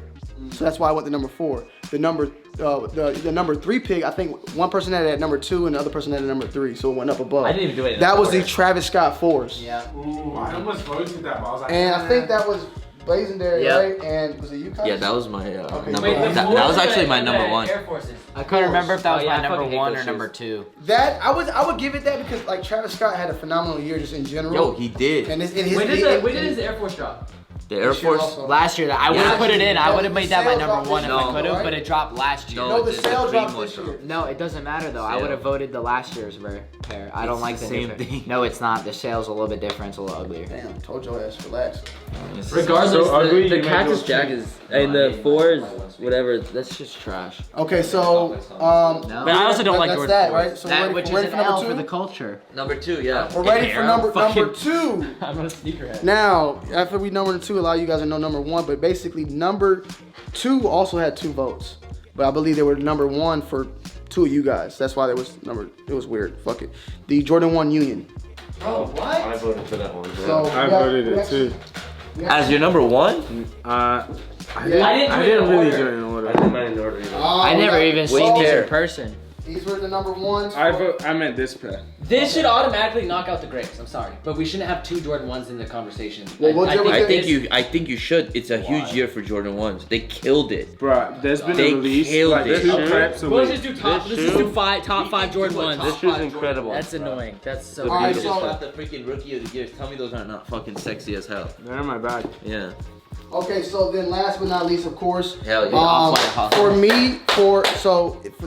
so that's why I went to number 4. The number 3 pick, I think one person had it at number 2 and the other person had it at number 3, so it went up above. I didn't even do it. That was the Travis Scott 4s. Yeah. Ooh, I almost voted that, but I was like, And I think that was Blazendary, Yep. right? And was it you guys? Yeah, that was my number. Wait, the That was actually my number 1. Air Forces. I couldn't remember if that was Oh, yeah, my I number fucking hate 1 those or shoes. number 2. That I would give it that because like Travis Scott had a phenomenal year just in general. Yo, he did. And in his When did his Air Force drop? The Air This year Force. also. Last year, I would have put it in. I would have made that my Sales number dropped 1 this if I year, could have, right? but it dropped last year. No, the the sale green dropped one this year. dropped. No, it doesn't matter though. I Sale. would have voted the last year's pair. I don't It's like the the same new thing. No, it's not. The sale's a little bit different. It's a little uglier. Damn, told your ass, relax. Regardless, So ugly, the you made Cactus those Jack cheap. is, and the 4s, whatever. That's just trash. Okay, so No. But I also don't like that's Jordan that, 4s. right? So That we're which ready is for an L number for 2. the culture. Number 2, yeah. We're ready for number fucking- 2. I'm a sneakerhead. Now, after we number 2, a lot of you guys will know number 1, but basically number 2 also had 2 votes. But I believe they were number 1 for 2 of you guys. That's why there was it was weird. Fuck it. The Jordan 1 Union. Bro, what? I voted for that one. Bro. So I voted it too. As your number 1? I Yeah. didn't really do it in order. I did mine in order. Either. I never even Wait seen these there. in person. These were the number 1s. I meant this pair. This should automatically knock out the grapes. I'm sorry, but we shouldn't have 2 Jordan 1s in the conversation. Well, we'll do it. I think you should. It's a huge year for Jordan 1s. They killed it. Bruh, there's been They a release killed like it. 2 This preps a Well, let's week. just do top. This Let's just shoe- do top 5 Jordan This 1s. This shoe's incredible. That's annoying. That's so. All right, You so just got the freaking rookie of the year. Tell me those are not fucking sexy as hell. They're in my bag. Yeah. Okay, so then last but not least, of course, Hell yeah. for me, for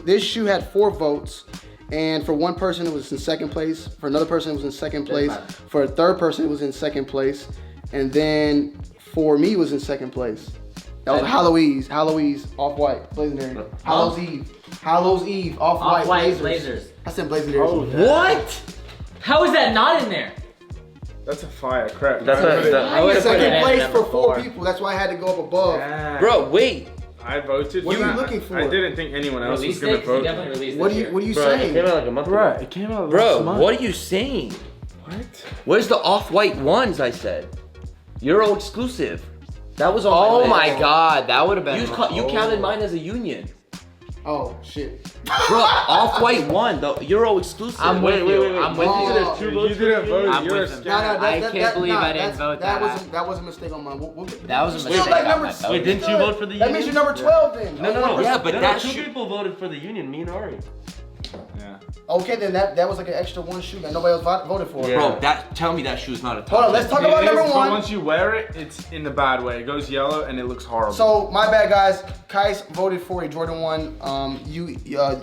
this shoe had 4 votes, and for one person it was in second place. For another person it was in second place. For a third person it was in second place, and then for me it was in second place. That was Halloween's Off-White Blazendary. Hallow's Eve Off-White Blazers. I said Blazendary. Oh, What? How is that not in there? That's a fire crap. That's I would've put it Second at place number for 4 4. people. That's why I had to go up above. Yeah. Bro, wait. I voted What for are you that. looking for? I didn't think anyone else was Release gonna it? He vote. definitely released What it are you here. What are you Bro, it saying? came out like a month Bruh, ago. it came out Bro, last month. what are you saying? What? Where's the off-white ones I said? Euro exclusive. That was on Oh my my list. god, that would have been. You counted mine as a union. Oh shit. Bro, off-white won, the Euro exclusive. I'm with Wait, you. wait, wait. I'm with Oh, you. There's 2 You votes. didn't vote. I'm You're a with him. scam. I can't believe I didn't vote that. That was a mistake on mine. We'll get, That was a still mistake like on number my six. vote. Wait, didn't you vote for the That means union? you're number 12 then. No. Yeah, but no, that 2 shoe- people voted for the union, me and Ari. Yeah. Okay, then that was like an extra 1 shoe that nobody else voted for. Yeah. Bro, tell me that shoe's not a top. Hold on, let's talk about It is, number but 1. once you wear it, it's in the bad way. It goes yellow and it looks horrible. So my bad, guys. Qias voted for a Jordan 1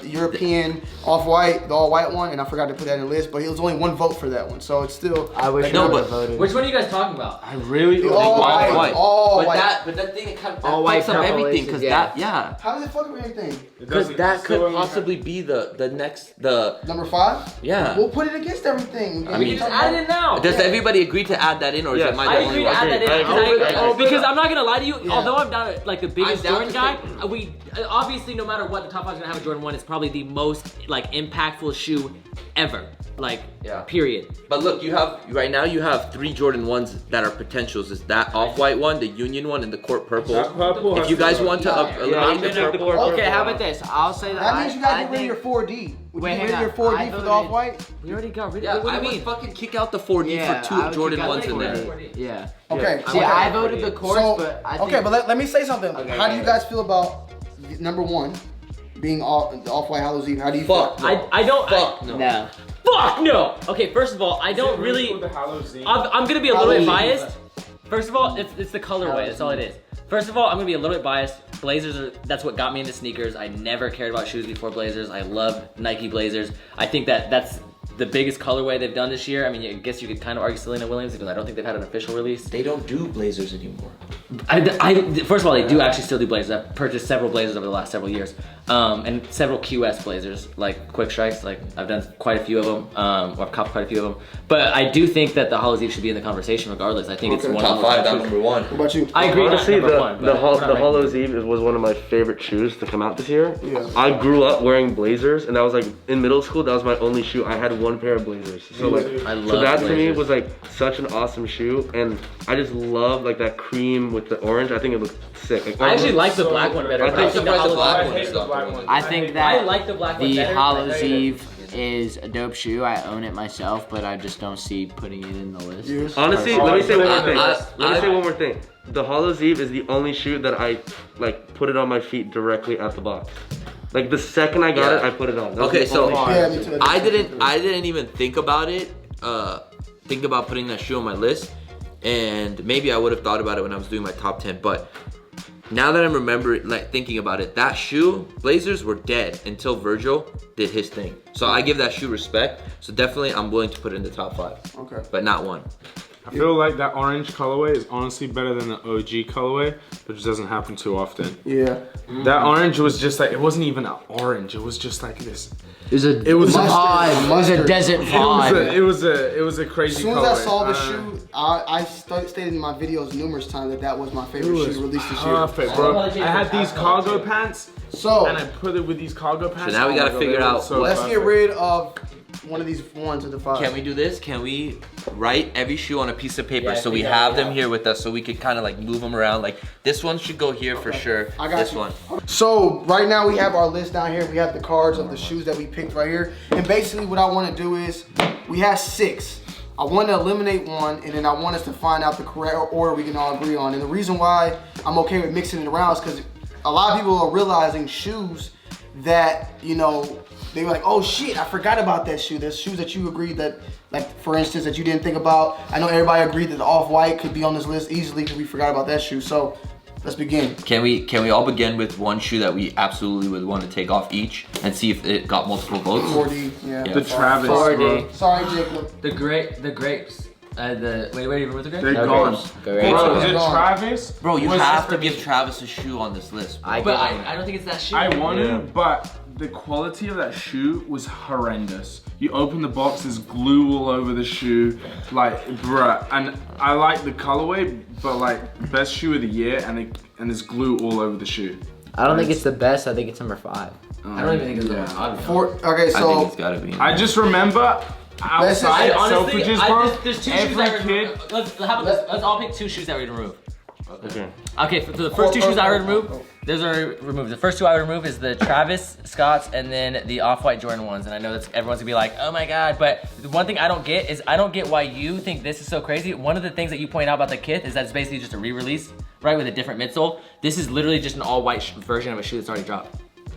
European off-white, the all-white one, and I forgot to put that in the list. But it was only 1 vote for that one, so it's still. I wish No, I would but- have voted. Which one are you guys talking about? I really The all-white, all-white. But that thing, it kind of All white fucks up purple everything, laces, because yeah. that, yeah. How does it fuck with anything? Because that could possibly be the next, Number 5. yeah. We'll put it against everything. I We mean- can just add it in now. Does everybody agree to add that in, or is Yes. it my I the only agree to one? add that in I agree. because I'm not gonna lie to you. Yeah. Although I'm not like the biggest I'm down Jordan to guy, take- we obviously no matter what the top 5 is gonna have a Jordan 1. It's probably the most like impactful shoe ever. Like Yeah. period. But look, you have 3 Jordan 1s that are potentials. Is that off-white one, the Union one, and the Court Purple? That purple If has you guys to go. want to Yeah. eliminate the Yeah, purple, Okay, how about this? I'll say that. That means you gotta I get rid of think- your 4D. Would Wait, you get rid hang of your on. 4D I for the voted- off-white? We already got rid yeah, of it. What I do you would mean? fucking kick out the 4D Yeah, for I 2 would Jordan kick out 1s the in there. 4D. Yeah. Okay. See, okay. I voted the course, So, but I think. okay, but let me say something. Okay, How do you yeah. guys feel about number 1 being the off-white Hallows Eve? How do you Fuck. feel? I don't. Fuck no. No. Fuck no. Okay, first of all, I don't really. I'm gonna be a little bit Halloween. biased. First of all, it's the colorway. That's all it is. First of all, I'm gonna be a little bit biased. Blazers that's what got me into sneakers. I never cared about shoes before Blazers. I love Nike Blazers. I think that's the biggest colorway they've done this year. I mean, I guess you could kind of argue Selena Williams because I don't think they've had an official release. They don't do Blazers anymore. First of all, they do actually still do Blazers. I've purchased several Blazers over the last several years, and several QS Blazers, like Quick Strikes. Like I've done quite a few of them, or I've copped quite a few of them. But I do think that the Hallows Eve should be in the conversation regardless. I think it's Okay. one Top of the 5, most not number 1. What about you? I agree. Honestly, not number 1, the but we're not ranking Hallows Eve was one of my favorite shoes to come out this year. Yeah. I grew up wearing Blazers, and that was like in middle school. That was my only shoe. I had 1 pair of Blazers. So like, I so love that to me Blazers. was like such an awesome shoe, and I just love like that cream with the orange. I think it looked sick. Like, I actually like the black one better. I but think I think the the Hallows black I one hate is the not black the one. one. I think I that like the black one the better. Hallows I hate it. Eve is a dope shoe. I own it myself, but I just don't see putting it in the list. Yours? Honestly, Oh, let me say one more I- thing. I- Let me say one more thing. The Hallows Eve is the only shoe that I like put it on my feet directly at the box. Like the second I got Yeah. it, I put it on. That was Okay, the so- only shoe. Yeah, me too. I didn't even think about it. Think about putting that shoe on my list, and maybe I would have thought about it when I was doing my top 10. But now that I'm remembering, like thinking about it, that shoe, Blazers were dead until Virgil did his thing. So I give that shoe respect. So definitely, I'm willing to put it in the top 5, Okay. but not 1. I feel like that orange colorway is honestly better than the OG colorway, which doesn't happen too often. Yeah. That orange was just like, it wasn't even an orange. It was just like this. It was a It was vibe. mustard. It was a desert vibe. It was a crazy As soon colorway. as I saw the shoe, I stated in my videos numerous times that was my favorite shoe released this year. perfect, bro. I had these cargo pants, So and I put it with these cargo pants. So now we Oh gotta my God, figure they were out so let's perfect. get rid of one of these 1s into 5. Can we do this? Can we write every shoe on a piece of paper Yeah, I so we think that have would them help. here with us so we could kind of like move them around? Like this one should go here for sure. I got this you. one. So right now we have our list down here. We have the cards of the shoes that we picked right here. And basically what I want to do is, we have 6. I want to eliminate 1, and then I want us to find out the correct order we can all agree on. And the reason why I'm okay with mixing it around is because a lot of people are realizing shoes that, you know, they were like, oh shit, I forgot about that shoe. There's shoes that you agreed that, like for instance, that you didn't think about. I know everybody agreed that the Off-White could be on this list easily because we forgot about that shoe. So let's begin. Can we all begin with one shoe that we absolutely would want to take off each and see if it got multiple votes? 4D, yeah. The Travis. 4D. Sorry, Jacob. The grapes. Wait, you remember the grapes? They're gone. Grapes. Bro, They're the gone. Travis. Bro, you was- have to give Travis a shoe on this list. Bro. But I don't think it's that shoe. I want Yeah. to, but the quality of that shoe was horrendous. You open the box, there's glue all over the shoe. Like, bruh. And I like the colorway, but like, best shoe of the year, and there's glue all over the shoe. I don't think it's the best. I think it's number 5. I don't even think it's Yeah. that. Okay, I think so it's gotta be. I just remember outside Honestly, Selfridges, bro. there's two shoes every that kid. let's all pick 2 shoes that we remove. Okay. Okay, for the first 2 shoes I would remove, those are removed. The first 2 I would remove is the Travis Scotts and then the Off-White Jordan 1s. And I know that's everyone's gonna be like, oh my god, but the one thing I don't get is I don't get why you think this is so crazy. One of the things that you point out about the Kith is that it's basically just a re-release, right, with a different midsole. This is literally just an all-white version of a shoe that's already dropped.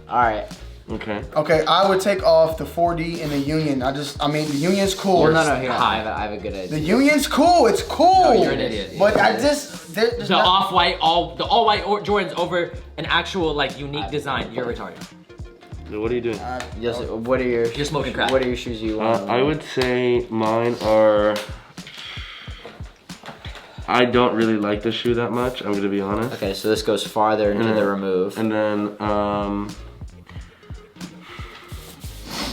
All right. Okay. I would take off the 4D and the Union. I mean, the Union's cool. Well, no, here. I have a good idea. The Union's cool. It's cool. No, you're an idiot. But I just there's The not- off-white, the all-white Jordans over an actual like unique design. You're retarded. What are you doing? Yes, what are your? You're smoking crack. What are your shoes you want? I would say mine are. I don't really like the shoe that much. I'm gonna be honest. Okay, so this goes farther into the remove. And then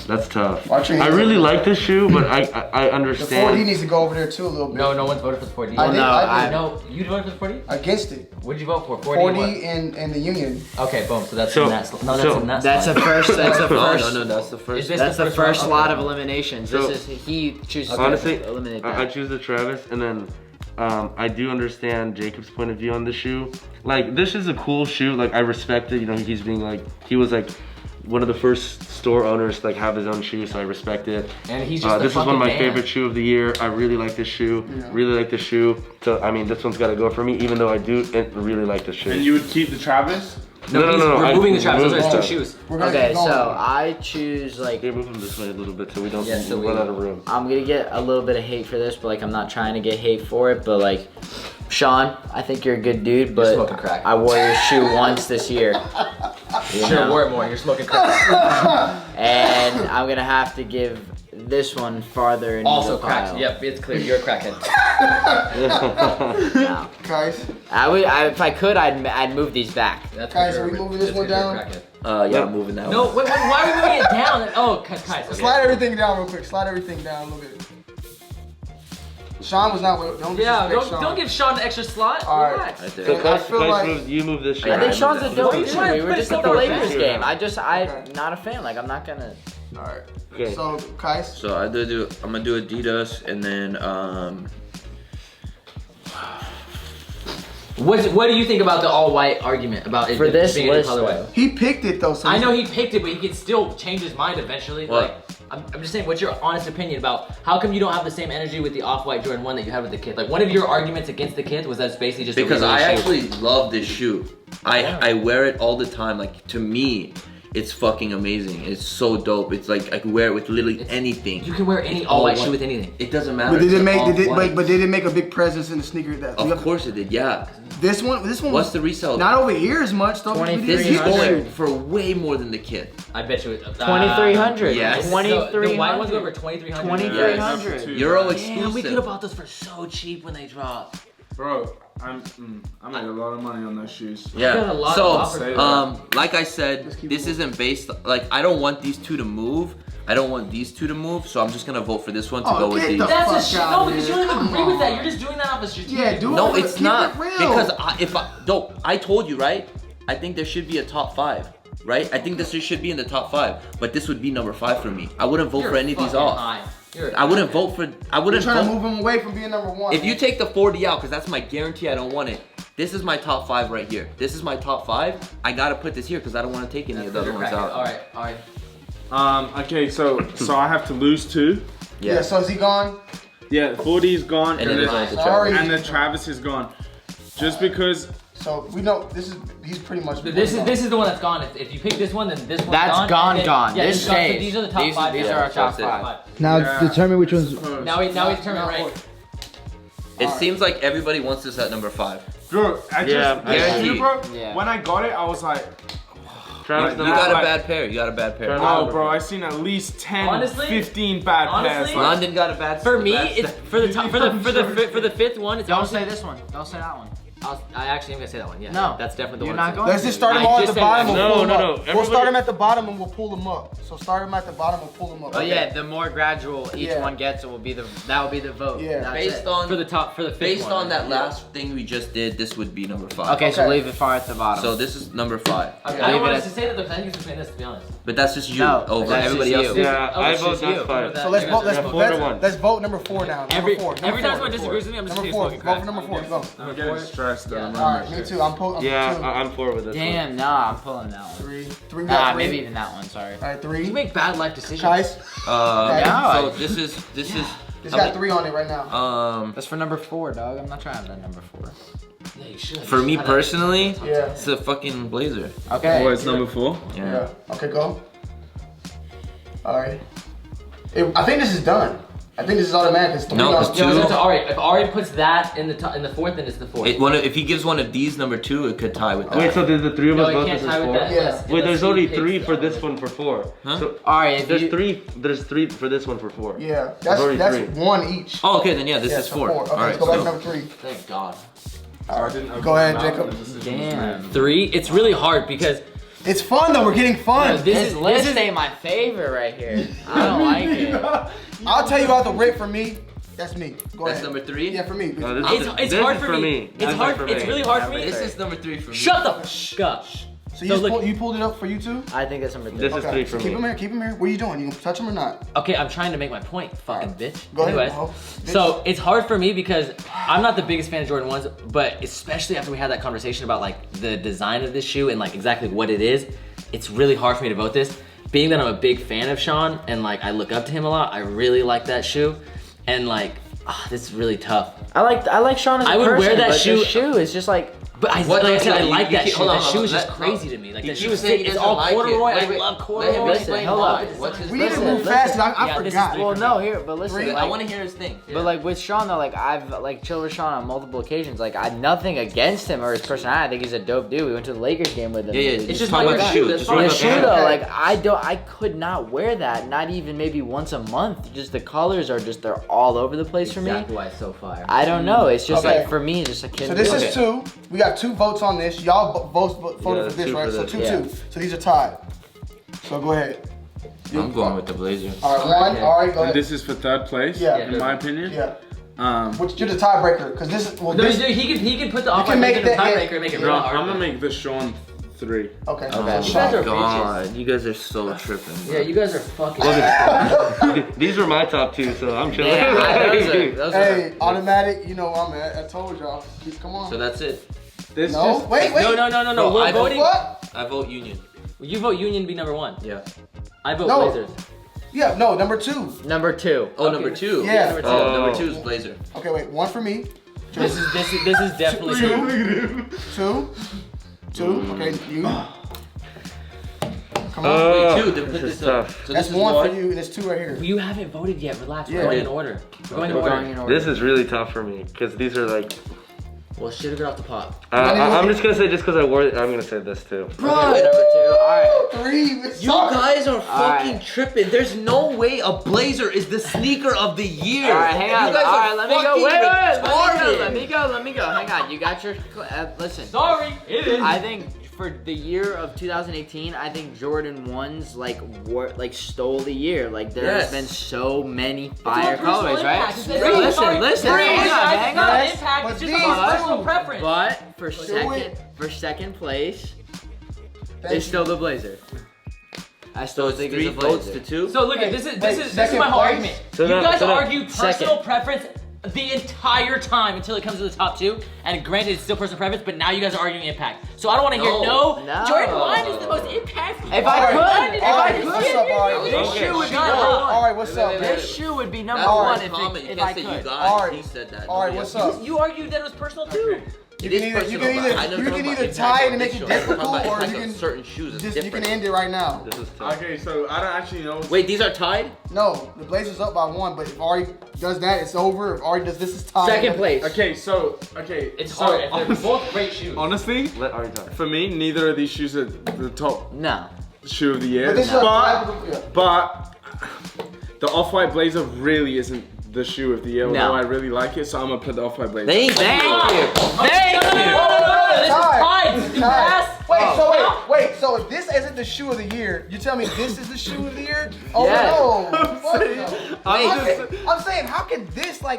that's tough. Watch your I hands. really like this shoe, but I The 4D understand. needs to go over there too a little bit. No one's voted for the 4D. I did. I did. No, you voted for the 4D? Against it. What did you vote for? 4D and the Union. Okay, boom. So that's So- in that. No, that's so- in that. That's slide. a first. That's a first. No, that's the Is first. this That's the first one? lot Okay. of eliminations. So- This is he chooses Honestly, to eliminate I that. choose the Travis, and then I do understand Jacob's point of view on the shoe. Like, this is a cool shoe. Like, I respect it. You know, he's being like, he was like one of the first store owners to like have his own shoe, so I respect it. And he's just This is one of my man. favorite shoe of the year. I really like this shoe. Yeah. Really like this shoe. So I mean, this one's got to go for me, even though I do really like this shoe. And you would keep the Travis? No, he's removing the Travis. Those are his removed 2 it. shoes. We're gonna Okay, keep going. so I choose like Okay, move them this way a little bit so we don't Yeah, so we- run out of room. I'm gonna get a little bit of hate for this, but like I'm not trying to get hate for it. But like, Sean, I think you're a good dude, but smoking crack. I wore your shoe once this year. You Should have know? wore it more. You're smoking crack. And I'm gonna have to give this one farther into Also the pile. cracked. Yep, it's clear. You're a crackhead. No. Guys, If I could, I'd move these back. That's Guys, for are we sure. moving this That's one 'cause you're a down? crackhead. Yeah, I'm moving that No, one. wait, why are we moving it down? Oh, guys. Okay. slide everything down real quick. Slide everything down a little bit. Sean was not with. Don't Yeah, disrespect Sean. don't give Sean the extra slot. All right. Relax. Right there. So I Kais, feel like- you move this shoe. I think move Sean's that. a dope Why you dude. trying to We were put just it at the over Lakers there? game. I'm Okay. not a fan. Like I'm not gonna. All right. Okay. So, Kais. So I'm gonna do Adidas, and then What do you think about the all-white argument about it For this being a list, colorway? though. He picked it though. So I know he picked it, but he can still change his mind eventually. What? Like, I'm just saying, what's your honest opinion about how come you don't have the same energy with the Off-White Jordan 1 that you had with the Kith? Like, one of your arguments against the Kith was that it's basically just because a I re-release shoe. actually love this shoe. I wear it all the time. Like, to me, it's fucking amazing. It's so dope. It's like I can wear it with literally anything. You can wear any It's all all-white white. shoe with anything. It doesn't matter. But did It's it make? all Did it, white. but did it make a big presence in the sneaker that? you Of have- course it did. Yeah. This one. What's was the resale? not over here as much though. $23. He's going $300. for way more than the Kid. I bet you. 2,300. yes. The 2,300. white ones go over 2,300. 2,300. Euro Damn, exclusive. we could have bought those for so cheap when they dropped. Bro, I made a lot of money on those shoes. Yeah. got a lot of So, offers. like I said, this isn't based. Like, I don't want these two to move. I don't want these two to move. So I'm just gonna vote for this one to Oh, go with get these. the That's a fuck shit. out No, of because you here. don't even Come agree with that. on. You're just doing that off a strategic. Yeah, dude. No, it's Keep not it real. because I told you right. I think there should be a top 5, right? I think this should be in the top 5, but this would be number 5 for me. I wouldn't vote You're for any of these fucking off. high. You're a I wouldn't crackhead. vote for. I We're wouldn't trying to vote. move him away from being number 1. If you take the 40 out, because that's my guarantee, I don't want it. This is my top 5 right here. This is my top 5. I gotta put this here because I don't want to take any of the other You're a ones crackhead. out. All right. Okay, so I have to lose 2. yeah. So is he gone? Yeah, 40's gone, And then there's only the Sorry. and the Travis is gone. Just because So we know he's pretty much. This is the one that's gone. If you pick this one, then this one's That's gone. gone. Yeah, This so stays. these are the top five. These are our top that's it. five. Now determine which one's. Now we determine right. It seems like everybody wants this at number 5. Bro, I just guarantee. you, bro. Yeah. When I got it, I was like, Travis, You the got a like- bad pair. You got a bad pair. oh, bro, I seen at least 10, Honestly- 15 bad pairs. honestly- Like, London got a bad. For me, bad it's for the top, for the fifth one. It's Don't honestly- say this one. Don't say that one. I actually am gonna say that one. Yeah. No. That's definitely the You're one. not going. Let's just start them I all at just the said bottom that. and pull them No, up. no, We'll start everybody- them at the bottom and we'll pull them up. So start them at the bottom and pull them up. Oh yeah, the more gradual each Yeah. one gets, it will be that will be the vote. Yeah. That's Based it. on For the top, for the fifth based one. on that last thing we just did, this would be number 5. Okay, so Okay. leave it far at the bottom. So this is number 5. Okay, Yeah. I Leave don't want it us at- to say that though, 'cause I think it's between us, to be honest. But that's just you No, over that's everybody just else. you. Yeah, Oh, I it's vote just that's you. fine. So let's vote. Yeah, 4 to 1. Let's vote number 4 now. Every Number 4. time Number someone 4. disagrees with me, I'm just Number gonna 4. fucking Vote for crack. number 4. Go. I'm getting stressed though. Yeah. All right, me too. I'm 2. Yeah, I'm 4 with this one. Damn, nah, I'm pulling that one. 3. 3. We got 3. Maybe even that one. Sorry. All right, 3. You make bad life decisions. Chise. No, So this is It's got 3 on it right now. That's for number 4, dog. I'm not trying to have that number 4. Yeah, you should. for me personally, Yeah. it's a fucking Blazer. Okay. Oh, it's number 4? Yeah. Okay, go. All right. I think this is done. I think this is automatic. It's 3 No, on it's No, 2. it's Ari. If Ari puts that in the top, in the fourth, then it's the fourth. If he gives one of these number 2, it could tie with that. Wait, so did the 3 of No, us you vote can't this tie as with 4? that. Yeah. unless- Wait, there's unless only he 3 picks for the this other one for 4. Huh? So Alright, if there's you, 3. There's 3 for this one for 4. Yeah. already That's 3. 1 each. Oh, okay, then yeah, this Yeah, is so 4. 4. Okay, All right, let's go back to so number 3. Thank God. All right. Go ahead, Jacob. damn. 3. It's really hard because It's fun though. We're getting fun. This list ain't my favorite right here. I don't like it. I'll tell you about the rip for me. That's me. Go that's ahead. number 3. Yeah, for me. No, this it's this hard is for me. It's This is hard. for It's me. really hard for me. This is number 3 for me. Shut the fuck up. So So look- you pulled it up for you too? I think that's number 3. This is 3 for Keep me. him here. Keep him here. What are you doing? You gonna touch him or not? Okay, I'm trying to make my point, fucking bitch. Go ahead. Anyways, Mo. so it's hard for me because I'm not the biggest fan of Jordan 1s, but especially after we had that conversation about like the design of this shoe and like exactly what it is, it's really hard for me to vote this. Being that I'm a big fan of Sean and like I look up to him a lot, I really like that shoe, and like this is really tough. I like Sean as a I would person, wear that but shoe- the shoe is just like. But I, What- like I said, I you- like you that keep- shoe. hold on, That hold shoe on. is just Let- crazy to me. Like He that shoe keeps is saying he it's doesn't all like it. corduroy. Wait, I wait, love let him corduroy. explain hold why. up. What's his We need to reason? move fast. I Yeah, this is forgot. Well, no, here, but listen. Three? I Like, want to hear his thing. but like with Sean though, like I've like chilled with Sean on multiple occasions. Like I nothing against him or his personality. I think he's a dope dude. We went to the Lakers game with him. Yeah, yeah. It's just talk like about that. the shoe. That's Just fine. talk The about shoe the though, Okay. like I could not wear that, not even maybe once a month. Just the colors are just they're all over the place for me. Exactly why it's so fire. I don't know. It's just Okay. like for me, just a kid. So this Okay. is 2. We got 2 votes on this. Y'all voted Yeah, for this, 2 right? for So this. 2, Yeah. 2. So these are tied. So go ahead. I'm going with the Blazer. All right, 1. All right, go And ahead. this is for 3rd place, Yeah. in my opinion. Yeah. Which you're the tiebreaker, because this is No, he can put the can make in the that- tiebreaker and make it No, real I'm hard. gonna make this Sean 3. okay. Oh You guys are God, you guys are so tripping. Yeah, you guys are fucking. These were my top 2, so I'm chilling. Those Hey, automatic. You know where I'm at. I told y'all. Come on. So that's it. This No, just, wait. No. No, We're I vote voting. What? I vote Union. You vote Union be number 1. Yeah. I vote No. Blazers. Yeah, no, number 2. number 2. Oh, Okay. number 2. Yeah. Number 2. Oh, number 2 is Blazer. Okay, wait. 1 for me. This is definitely. 2. 2. Okay, you. Come on. Oh, Wait, 2. Then put this this is up. tough. So That's this is 1 one. for you, and it's 2 right here. You haven't voted yet. Relax. Yeah. We're going in order. We're going in We're order. going in order. This is really tough for me because these are like. Well, shit, get off the pot. I'm just gonna say just because I wore it. I'm gonna say this too. Okay, number 2. All right. 3. It's You solid. guys are fucking Alright. tripping. There's no way a Blazer is the sneaker of the year. All right, hang on. You guys All are right, let me go. fucking Wait. retarded. Let me go. Hang on. You got your. Listen. Sorry, it is. I think for the year of 2018, I think Jordan 1s like stole the year. Like there's Yes. been so many fire colors, right? Listen, Hang on. It's impact. It's just But about these personal two- preference. But for it. second place, Thank it's you. still the Blazer. I So still it's think 3 it's a votes Blazer. to 2. So look, Wait, this is wait, second my whole place? argument. So you now- guys so now- argue personal preference the entire time until it comes to the top 2. And granted, it's still personal preference, but now you guys are arguing impact. So I don't want to hear No. Jordan 1 is the most impactful. If I could, What's up, Ari? this Okay. shoe would be Shut number up. 1. All right, what's up, Wait, man? wait, This shoe would be number That's 1 very common. You if can't I say you could. guys. Alright. He said that. All right, Nobody what's else. up? You argued that it was personal too. You It can is either personal, but I know you talking can about either impact tie it on and make this it show. I'm talking difficult, about or impact you on can certain shoes is just you different. can end it right now. This is tough. Okay, so I don't actually know. Wait, these are tied? No, the Blazers up by 1, but if Ari does that, it's over. If Ari does this, it's tied. Second place. Okay, so It's so hard. They're both great shoes. honestly, Let Ari talk. for me, neither of these shoes are the top No. shoe of the year. But this is yeah. But the off-white blazer really isn't the shoe of the year, although No. I really like it, so I'm gonna put the off-white blazer. Thank you. Thank you. This is tied. It's You tied. pass. Wait. So if this isn't the shoe of the year, you tell me this is the shoe of the year? Oh Yes. no! Fuck no. I'm saying, how can this bro?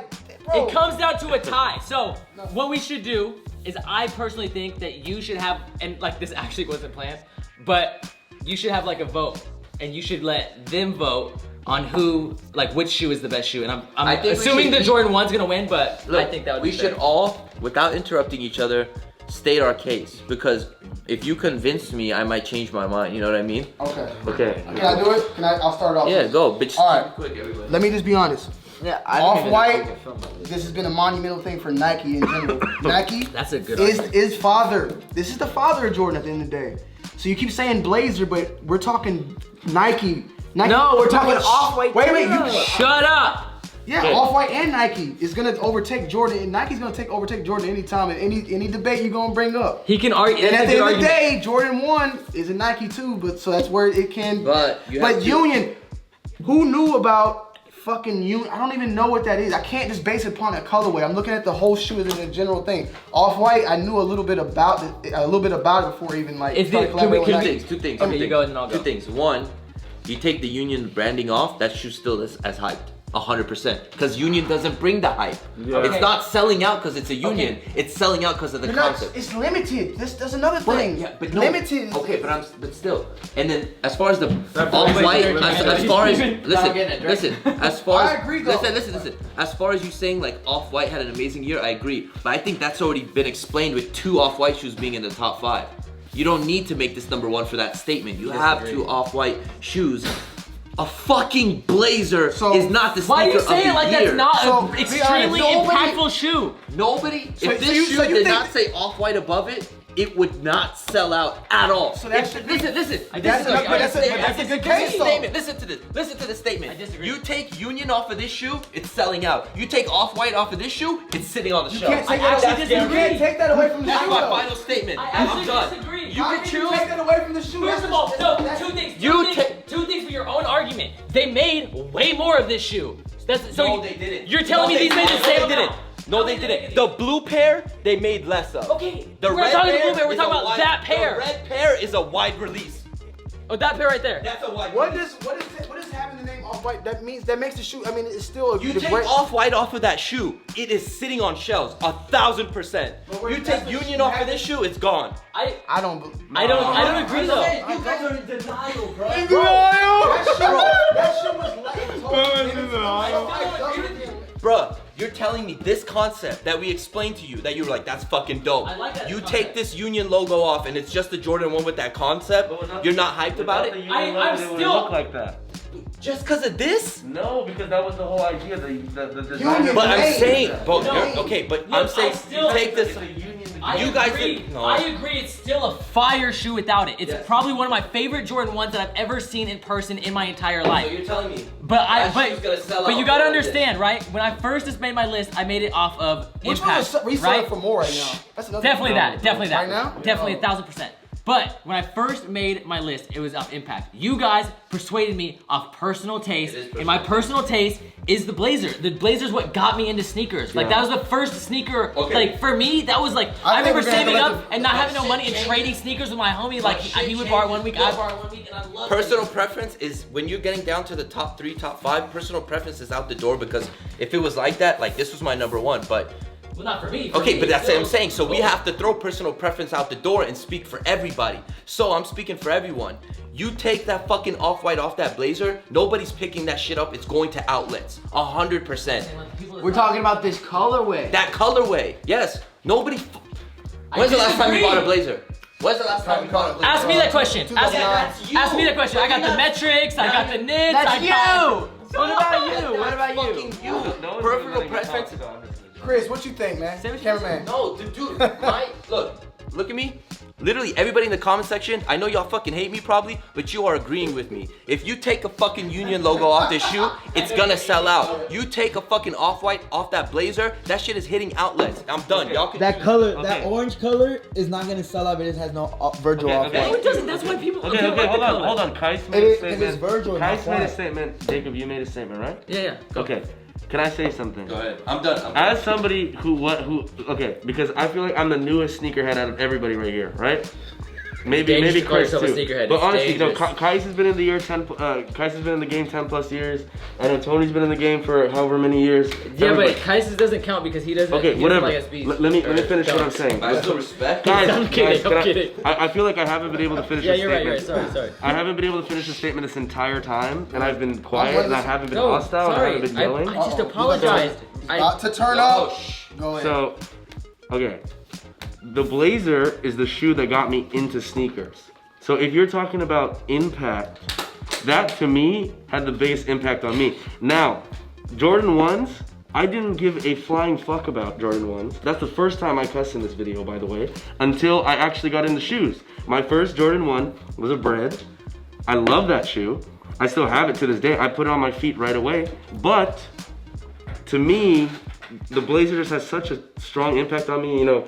It comes down to a tie. So what we should do is, I personally think that you should have, and like this actually wasn't planned, but you should have like a vote, and you should let them vote on who, like which shoe is the best shoe. And I'm I think we assuming should- the Jordan 1's gonna win, but Look, I think that would we be should fair. all, without interrupting each other, state our case. Because if you convince me, I might change my mind. You know what I mean? Okay. Okay. Can I do it? I'll start off. Yeah, go. Bitch, All right. quick, everybody. Let me just be honest. Yeah, I don't even know if we Off-white. can film this. This has been a monumental thing for Nike in general. Nike That's a good is argument. father. This is the father of Jordan at the end of the day. So you keep saying Blazer, but we're talking Nike. No, we're talking Off-White Wait, too, you. though. Shut up. Yeah, Off-White and Nike is gonna overtake Jordan, and Nike's gonna overtake Jordan anytime in any debate you're gonna bring up. He can argue. And that's at a the good end of the argument. day, Jordan 1 is a Nike too, but so that's where it can. But you have to- Union, who knew about fucking Union? I don't even know what that is. I can't just base it upon a colorway. I'm looking at the whole shoe as a general thing. Off-White, I knew a little bit about it before even like. Is started it- can we- collaborating with can Nike. Two things. Okay, you go and then I'll go. Two things. One, you take the Union branding off, that shoe still is as hyped. 100%. Because Union doesn't bring the hype. Yeah. It's not selling out because it's a Union. It's selling out because of the You're not- concept. it's limited. That's another thing. Yeah, but no. Limited. Okay, but still. And then as far as the That- off-white, wait, as far as Not getting it, listen, as far as I agree, though. listen. As far as you saying like off-white had an amazing year, I agree. But I think that's already been explained with 2 off-white shoes being in the top 5. You don't need to make this number 1 for that statement. You have 2 off-white shoes. A fucking blazer So, is not the sneaker Why are you of saying the it like year. that's not So, an be honest, extremely nobody- impactful shoe? Nobody, So- if so this you- shoe so you did think not say off-white above it, it would not sell out at all. So that If- should be- listen. That's a Listen good to case, the though. statement. Listen to the statement. I disagree. You take Union off of this shoe, it's selling out. You take Off-White off of this shoe, it's sitting on the You shelf. can't take I that actually away. You disagree. can't take that away from the That's shoe. my though. final statement. I I'm actually done. disagree. You How can can choose. take that away from the shoe? First of all, two things. Two things for your own argument. They made way more of this shoe. No, they didn't. You're telling me No, these they made the same didn't. amount? No, they didn't. The blue pair, they made less of. Okay, The we're red talking pair, blue pair. We're is talking a about wide- that pair. The red pair is a wide release. Oh, that pair right there. That's a wide What release. does having the name Off-White? That makes the shoe. I mean, it's still a You the take great- Off-White off of that shoe, it is sitting on shelves 1,000%. But where- You that's take what Union you off of have- this shoe, it's gone. I I don't. don't agree though. You guys are in denial, bro. That shoe was Bruh, you're telling me this concept that we explained to you, that you were like, that's fucking dope. I like that You concept. take this Union logo off and it's just the Jordan 1 with that concept, you're not hyped about it? I'm It would still- look like that. Just because of this? No, because that was the whole idea. The design. Union But I'm made. saying, bro, No. you're- okay, but Look, I'm saying, I still- you take this. It's a union. I You guys agree. did- no. I agree. It's still a fire shoe without it. It's Yes. probably one of my favorite Jordan 1s that I've ever seen in person in my entire So life. you're telling me, But that shoe's gonna sell but out you gotta more than understand, right? When I first just made my list, I made it off of Which one impact, was reselling right? for more right now? That's another Definitely thing. that. Definitely that. Right now? Definitely 1,000%. But when I first made my list, it was off impact. You guys persuaded me off personal taste, It is and my personal taste is the Blazer. The Blazer is what got me into sneakers. Like that was the first sneaker. Okay. Like for me, that was like I I think remember we're gonna saving have to up let and not having no shit money and changes. trading sneakers with my homie. Like shit he would borrow one changes. week, I borrow one week, and I love personal preference is when you're getting down to the top 3, top 5, personal preference is out the door because if it was like that, like this was my number 1, but Well, not for me. For okay, me, but that's what I'm still- saying. So we have to throw personal preference out the door and speak for everybody. So I'm speaking for everyone. You take that fucking Off-White off that Blazer, nobody's picking that shit up. It's going to outlets, 100%. We're talking about this colorway. That colorway, yes. Nobody. When's the last time you disagree. bought a Blazer? When's the last time you bought a Blazer? Ask me that question. Ask, That's you. ask me that question. I got the metrics. I got the knits. That's I got. you. What about you? What about you? Fucking you. No one's Personal really gonna preference. talk about this. Chris, what you think, man? Say what you Cameraman. No, dude, look at me. Literally, everybody in the comment section, I know y'all fucking hate me probably, but you are agreeing with me. If you take a fucking Union logo off this shoe, it's gonna sell out. You take a fucking off-white off that blazer, that shit is hitting outlets. I'm done. Y'all can That color, Okay. that orange color is not gonna sell out, but it has no Virgil Okay, off. okay. No, it doesn't. That's why people. Okay, don't like the color. hold on. Qias made It a is- statement. it is Virgil, not Qias made a white. statement. Jacob, you made a statement, right? Yeah. Okay. Can I say something? Go ahead. I'm done. As somebody who, okay, because I feel like I'm the newest sneakerhead out of everybody right here, right? Maybe dangerous to call Chris too. yourself a sneakerhead. But It's honestly, no, dangerous. Qias has been in the Qias has been in the game 10 plus years. I know Tony's been in the game for however many years. Yeah, Everybody- but Kai's doesn't count because he doesn't. Okay, he whatever. Doesn't like SBs. Let me finish what I'm Don't. saying. I still respect. Guys, I'm kidding, can I'm kidding. I feel like I haven't been able to finish Yeah, this you're right. statement. Sorry. I haven't been able to finish the statement this entire time, and I've been quiet, and I haven't been No, hostile, and I sorry. haven't been yelling. I just Uh-oh. apologized. About to turn Oh, up. Go ahead. So, okay. The Blazer is the shoe that got me into sneakers. So if you're talking about impact, that to me had the biggest impact on me. Now, Jordan 1s, I didn't give a flying fuck about Jordan 1s. That's the first time I cussed in this video, by the way, until I actually got into shoes. My first Jordan 1 was a bread. I love that shoe. I still have it to this day. I put it on my feet right away. But to me, the Blazer just has such a strong impact on me. You know,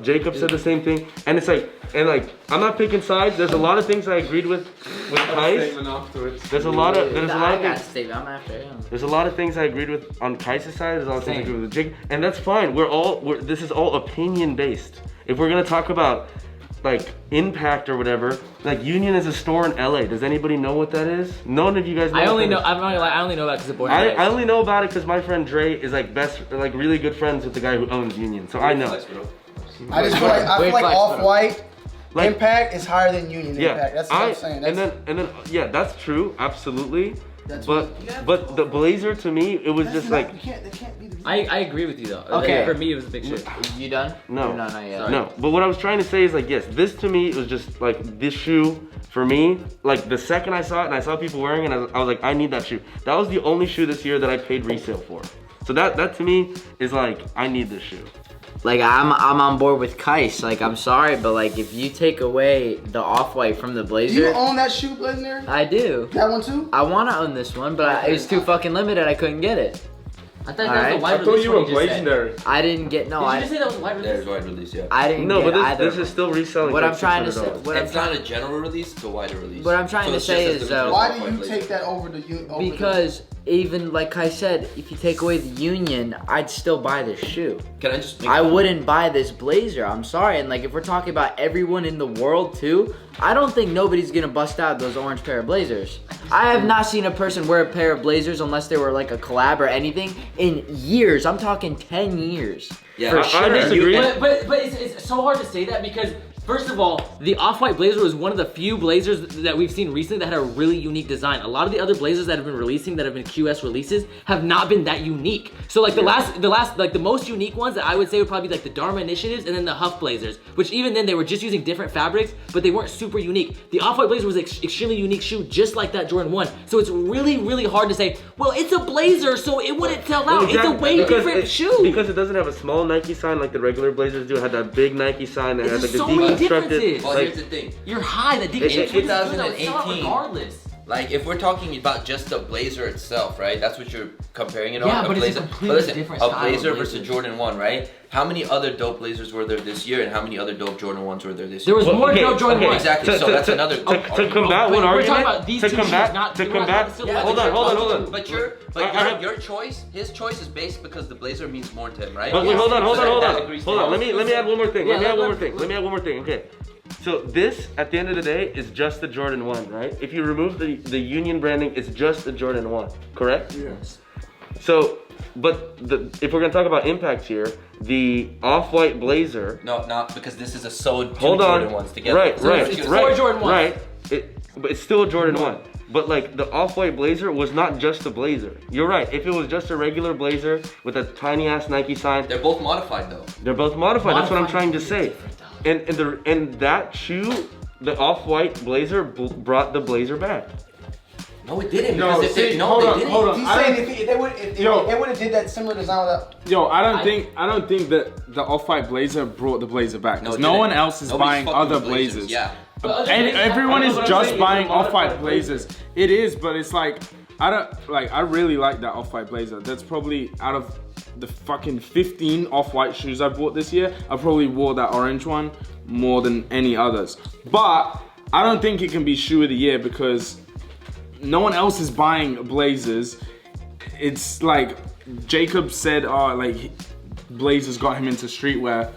Jacob said the same thing, and it's like, I'm not picking sides. There's a lot of things I agreed with Qias. There's a lot of I got things. Steve. I'm after him. There's a lot of things I agreed with on Qias' side. There's a lot of things I Same. agreed with Jacob, and that's fine. This is all opinion based. If we're gonna talk about like impact or whatever, like Union is a store in LA. Does anybody know what that is? None of you guys know. I what only that know. is. I'm not gonna lie. I only know that because of boy. I only know about it because my friend Dre is like really good friends with the guy who owns Union, so I know. I just feel like Wait, flex, Off-White Like- impact is higher than Union Yeah, impact. That's what I'm saying. and then yeah, that's true, absolutely. That's But the Blazer to me, it was just like they can't be the I agree with you though. Okay. For me, it was a big shit. You done? No. No, not yet. no. But what I was trying to say is like yes, this to me was just like this shoe for me. Like the second I saw it and I saw people wearing it, I was like, I need that shoe. That was the only shoe this year that I paid resale for. So that to me is like I need this shoe. Like I'm on board with Qias. Like I'm sorry, but like if you take away the off-white from the Do Blazer, you own that shoe, Blazendary? I do. That one too? I want to own this one, but it was too fucking limited. I couldn't get it. I thought Alright. that was a wide I thought release you were one just said. Blazenary. I didn't get no. Did you I just say that was a wide There's release? wide release, yeah. I didn't No, get but either. this is still reselling. What for I'm trying to say. $600. What I'm It's not trying a general release, it's a wider release. What I'm trying to it's say just is, as limited Why as do you Off-White take that over the because even like I said, if you take away the Union, I'd still buy this shoe. Can I just make I wouldn't buy this Blazer. I'm sorry. And like if we're talking about everyone in the world too, I don't think nobody's gonna bust out those orange pair of Blazers. I have not seen a person wear a pair of Blazers unless they were like a collab or anything in years. I'm talking 10 years. Yeah, for I sure. disagree. But it's so hard to say that because first of all, the off-white Blazer was one of the few Blazers that we've seen recently that had a really unique design. A lot of the other Blazers that have been releasing, that have been QS releases, have not been that unique. So like the last, like the most unique ones that I would say would probably be like the Dharma Initiatives and then the Huff Blazers, which even then they were just using different fabrics, but they weren't super unique. The off-white Blazer was an extremely unique shoe, just like that Jordan 1. So it's really, really hard to say, well, it's a Blazer, so it wouldn't sell out. It's a Exactly, way because different it- shoe. Because it doesn't have a small Nike sign like the regular Blazers do. It had that big Nike sign that had There's like so the many deconstructed. differences. Well, Like, here's the thing. You're high. That It- DK 2018. regardless. Like, if we're talking about just the Blazer itself, right? That's what you're comparing it Yeah, on. but it's a completely different a style of Blazer versus Blazer. Jordan 1, right? How many other dope Blazers were there this year, and how many other dope Jordan 1s were there this There year? was more dope Jordan 1. Exactly. So that's another. to argument. combat Wait, one we're talking argument. about these To two combat. shoes, not- To you don't have combat. to still Yeah, Hold but on. But I have- your choice, his choice is based because the Blazer means more to him, right? But wait, hold on. That agrees to Hold on. him. Let me add one more thing. Yeah, Let me add let- one more let- thing. Let me add one more thing. Okay. So this, at the end of the day, is just the Jordan 1, right? If you remove the Union branding, it's just the Jordan 1, correct? Yes. So, but if we're gonna talk about impact here, the off-white Blazer. No, not because this is a sewed two Hold on. Jordan 1s together. Right, So right, it's right, four Jordan 1s. right. But it's still a Jordan 1. But like the off-white Blazer was not just a Blazer. You're right. If it was just a regular Blazer with a tiny ass Nike sign, They're both modified though. they're both modified. That's what I'm Modified trying to is say. different, And that shoe, the off-white Blazer brought the Blazer back. No, it didn't. No, Because see, they hold on, didn't. hold on. He's I saying don't- if they would have did that similar design without. Yo, I don't think that the off-white blazer brought the blazer back. Because no one else is Nobody's buying fucking other with blazers. Yeah. And everyone is just buying off-white blazers. It is, but it's like I really like that off-white blazer. That's probably out of the fucking 15 off-white shoes I bought this year, I probably wore that orange one more than any others. But I don't think it can be shoe of the year because no one else is buying blazers. It's like Jacob said, blazers got him into streetwear.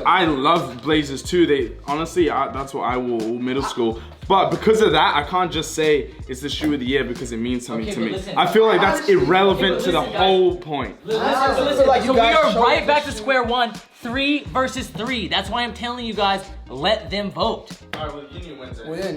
I love blazers too. That's what I wore all middle school. But because of that, I can't just say it's the shoe of the year because it means something to me. Listen, I feel like that's irrelevant to the listen, guys. whole point. Listen, like you so we guys are showed right back to this shit. square one, 3 versus 3. That's why I'm telling you guys, let them vote. Alright, well, Union wins it. We'll let them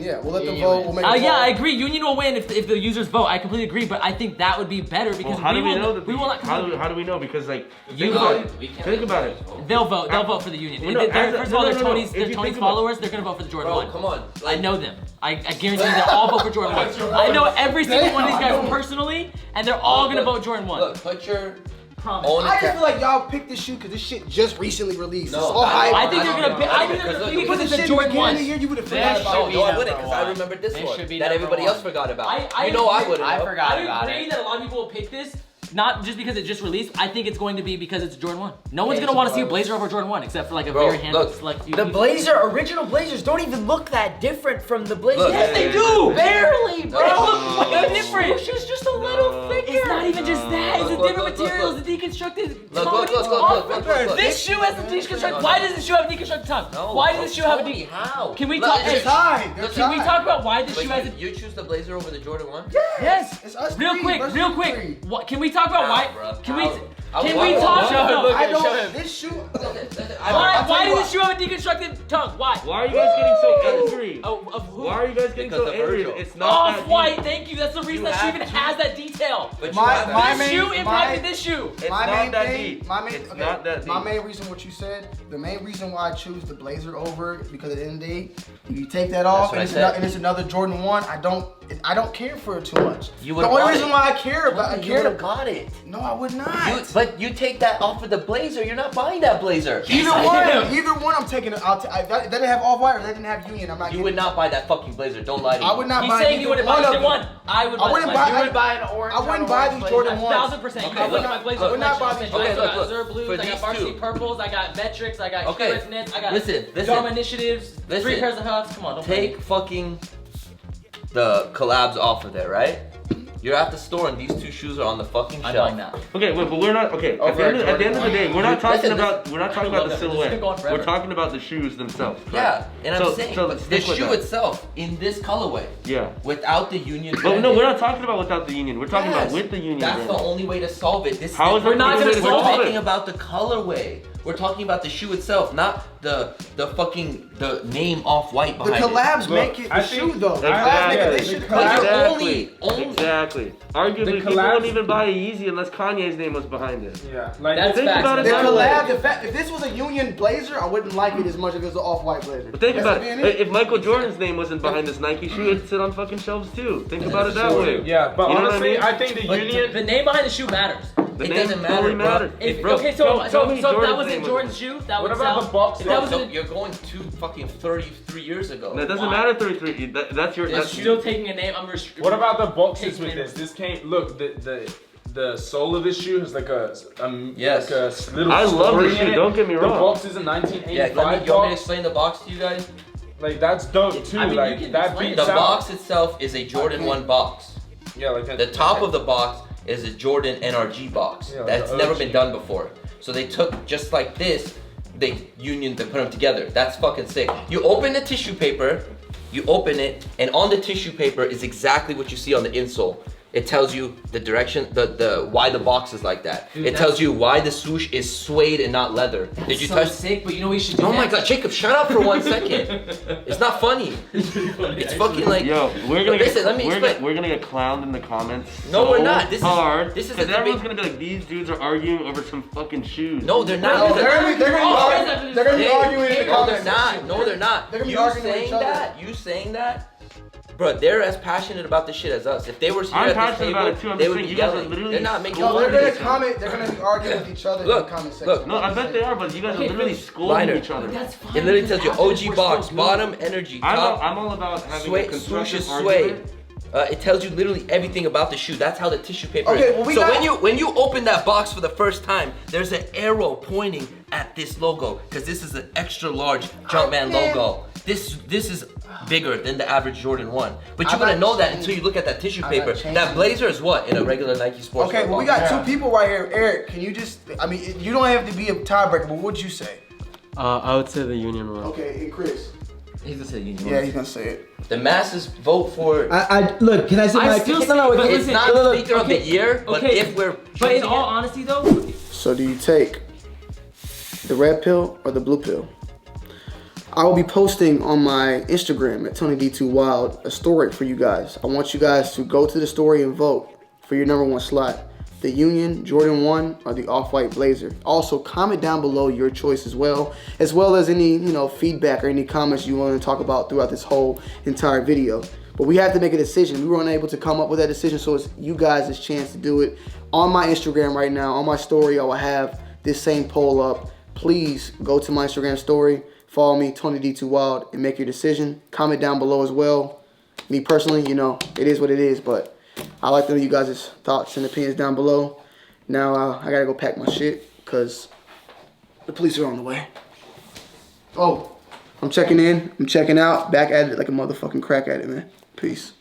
Union vote. wins. We'll make a Yeah, poll. I agree. Union will win if the users vote. I completely agree, but I think that would be better because Well, how do we know that? we will not. How do we know? Because like, You think about vote. it. Think about it. They'll vote. They'll vote for the Union. Well, no, First of all, they're no. Tony's. If They're you Tony's think about- followers. They're gonna vote for the Jordan Bro, one. come on. I know them. I guarantee you, they'll all vote for Jordan 1. I know every single one of these guys personally, and they're all gonna vote Jordan 1. Look, put your Promise. own I just account. feel like y'all picked this shoe because this shit just recently released. No, it's all I hype. I think they're gonna pick. I think because they're look, gonna Because because the it's shit a Jordan beginning 1. of the year, you would have They forgot should about be it. No, I number wouldn't, because I one. remembered this They one should be that number everybody one. else forgot about. I You know I agree. wouldn't. I know. forgot I about agree it. that a lot of people will pick this, not just because it just released. I think it's going to be because it's Jordan 1. No one's gonna want to see a Blazer over Jordan 1, except for like a Bro, very handful look, select few The people. Blazer, original Blazers don't even look that different from the Blazers. Look, Yes, they do. Barely, Bro, bro. look, they're different. It's just a little thicker. It's not even just that. It's Look, the different look, look, materials, look. the deconstructed Look, tongue. look, It's look, awful. look, look, look. This shoe has a deconstructed. No, Why no. does this shoe have a deconstructed tongue? No, Why does this shoe have a Tony, how? Can we Look, talk? it's Hey, Tied. They're Can we tied. talk about why this Wait, shoe has a you choose the Blazer over the Jordan 1? Yes. It's us Real three quick, versus real you quick. three. What, can we talk about why? Can we? Can we Why- talk? why- No, look I at it, show don't. him. This shoe. Why does this shoe have a deconstructed tongue? Why? Why are you guys getting so angry? Of who? Why are you guys getting Because so of angry? Virgil. It's not that Off white. deep. Thank you. That's the reason You that shoe have even to. has that detail. But you My- have my that. This main- shoe impacted my- this shoe. It's My not main that thing, deep. my main, It's okay, not that my deep. main reason what you said, the main reason why I choose the Blazer over it, because at the end of the day, if you take that off what and I said. and it's another Jordan 1, I don't care for it too much. You the would've only bought reason it. why I care about I You care would have about got it. no, I would not. But you take that off of the Blazer, you're not buying that Blazer. Either I one, either one, I'm taking it. That didn't have off white or that didn't have Union. I'm not. You getting would not buy that fucking Blazer. Don't lie to me. I would not He's buy saying either you wouldn't buy one of either them. one. I would I wouldn't the buy- You would buy an orange. I wouldn't buy these Jordan 1s. 1,000%. Okay, Look look, at my Blazer look, would not buy collection. these I Jordan got ones. Azure Blues, For I got these Varsity two. Purples, I got Metrics, I got Okay. QS Knits, I got Listen. Dharma Initiatives, 3 Listen. pairs of Huffs. Come on, don't Take fucking the collabs off of there, right? You're at the store and these two shoes are on the fucking I'm shelf. buying that. Okay, wait, but we're not okay. At the end of the day, we're not talking Listen, about we're not talking I about the love that. This has been going silhouette. forever. We're talking about the shoes themselves. Yeah, correct? and So- I'm saying so let's the stick with shoe that. itself in this colorway, Yeah. without the Union. But no, branding. we're not talking about without the Union. We're talking about Yes, with the Union. That's the brand. only way to solve it. This How is We're not the gonna only way to solve We're solve talking it? about the colorway. We're talking about the shoe itself, not the fucking the name off white The behind it. collabs Look, make it the I shoe think- though. The collabs make it. They should But you're collab. only- Exactly. Arguably, The people collabs- wouldn't even buy a Yeezy unless Kanye's name was behind it. Yeah, like That's Think facts. about it The that way. collab, the fact, if this was a Union Blazer, I wouldn't like it as much if it was an off-white Blazer. But think That's about being it. If Michael Jordan's name wasn't behind this Nike shoe, it'd sit on fucking shelves too. Think about it that way. Yeah, but You know what I honestly, mean? I think the But Union. The name behind the shoe matters. The It name doesn't matter, totally bro. matters. If, Bro, okay, tell me so if that Jordan's was in name was- Jordan's shoe, that What would about sell. the box? If that was So in, you're going to fucking 33 years ago. That doesn't Why? matter. 33. That's your. it's That's still taking a name. I'm restricted. What about the boxes Take with me. this? This came. Look, the sole of this shoe has like a Yes. like a little. I love story this in shoe, it. don't get me The wrong. box is a Yeah, 1985 you want me to box. explain the box to you guys? Like that's dope too. I mean, you like can that explain beats The out. box itself is a Jordan 1 box. Yeah, like The top of the box is a Jordan NRG box. Yeah, like That's the never OG. been done before. So they took just like this, they union to put them together. That's fucking sick. You open the tissue paper, you open it, and on the tissue paper is exactly what you see on the insole. It tells you the direction, the why the box is like that. Dude, it tells you why the swoosh is suede and not leather. Did you so touch? sick, but you know what you should do? Oh my next? god, Jacob, shut up for 1 second. It's not funny. It's fucking like. Yo, we're gonna Listen, get let me explain. we're gonna get clowned in the comments. No, so we're not. This is- hard. this is because the everyone's debate. gonna be like, these dudes are arguing over some fucking shoes. No, they're not. No, they're gonna be Oh, arguing in the No, comments. they're not. No, they're not. They're gonna be You arguing with saying each other. that? You saying that Bro, they're as passionate about this shit as us. If they were here I'm at this passionate table, about it too. I'm they just would saying be you guys are yelling. literally They're not making No, fun they're of gonna each other. comment. They're gonna be arguing with each other in Look, the comment section. look. No, I bet they are, but you guys are literally scolding Liner. each other. That's fine. It literally tells you After this, OG we're box, still bottom, energy, I'm top, all about having sway, a constructive swooshes, sway. argument. It tells you literally everything about the shoe. That's how the tissue paper Okay, is. well, we so got- when you open that box for the first time, there's an arrow pointing at this logo because this is an extra large Jumpman logo. This is bigger than the average Jordan 1. But you're I'm gonna not know that changing. until you look at that tissue I'm paper. not changing. That blazer is what in a regular Nike Sports. Okay, well, we got two people right here. Eric, can you just, I mean, you don't have to be a tiebreaker, but what'd you say? I would say the Union one. Okay, and Chris? He's gonna say Union. Yeah, he's gonna say it. The masses vote for. I look. Can I say I my? still no, say- no, but It's listen, not look, sneaker of the year, but okay, if we're. But in choosing all it- honesty, though, So do you take the red pill or the blue pill? I will be posting on my Instagram at TonyD2Wild a story for you guys. I want you guys to go to the story and vote for your number one slot. The Union, Jordan 1, or the Off-White Blazer. Also, comment down below your choice as well as any, feedback or any comments you want to talk about throughout this whole entire video. But we have to make a decision. We were unable to come up with that decision, so it's you guys' chance to do it. On my Instagram right now, on my story, I will have this same poll up. Please go to my Instagram story, follow me, TonyD2Wild, and make your decision. Comment down below as well. Me personally, it is what it is, but I like to know you guys' thoughts and opinions down below. Now, I gotta go pack my shit, because the police are on the way. Oh, I'm checking in, I'm checking out, back at it like a motherfucking crack at it, man. Peace.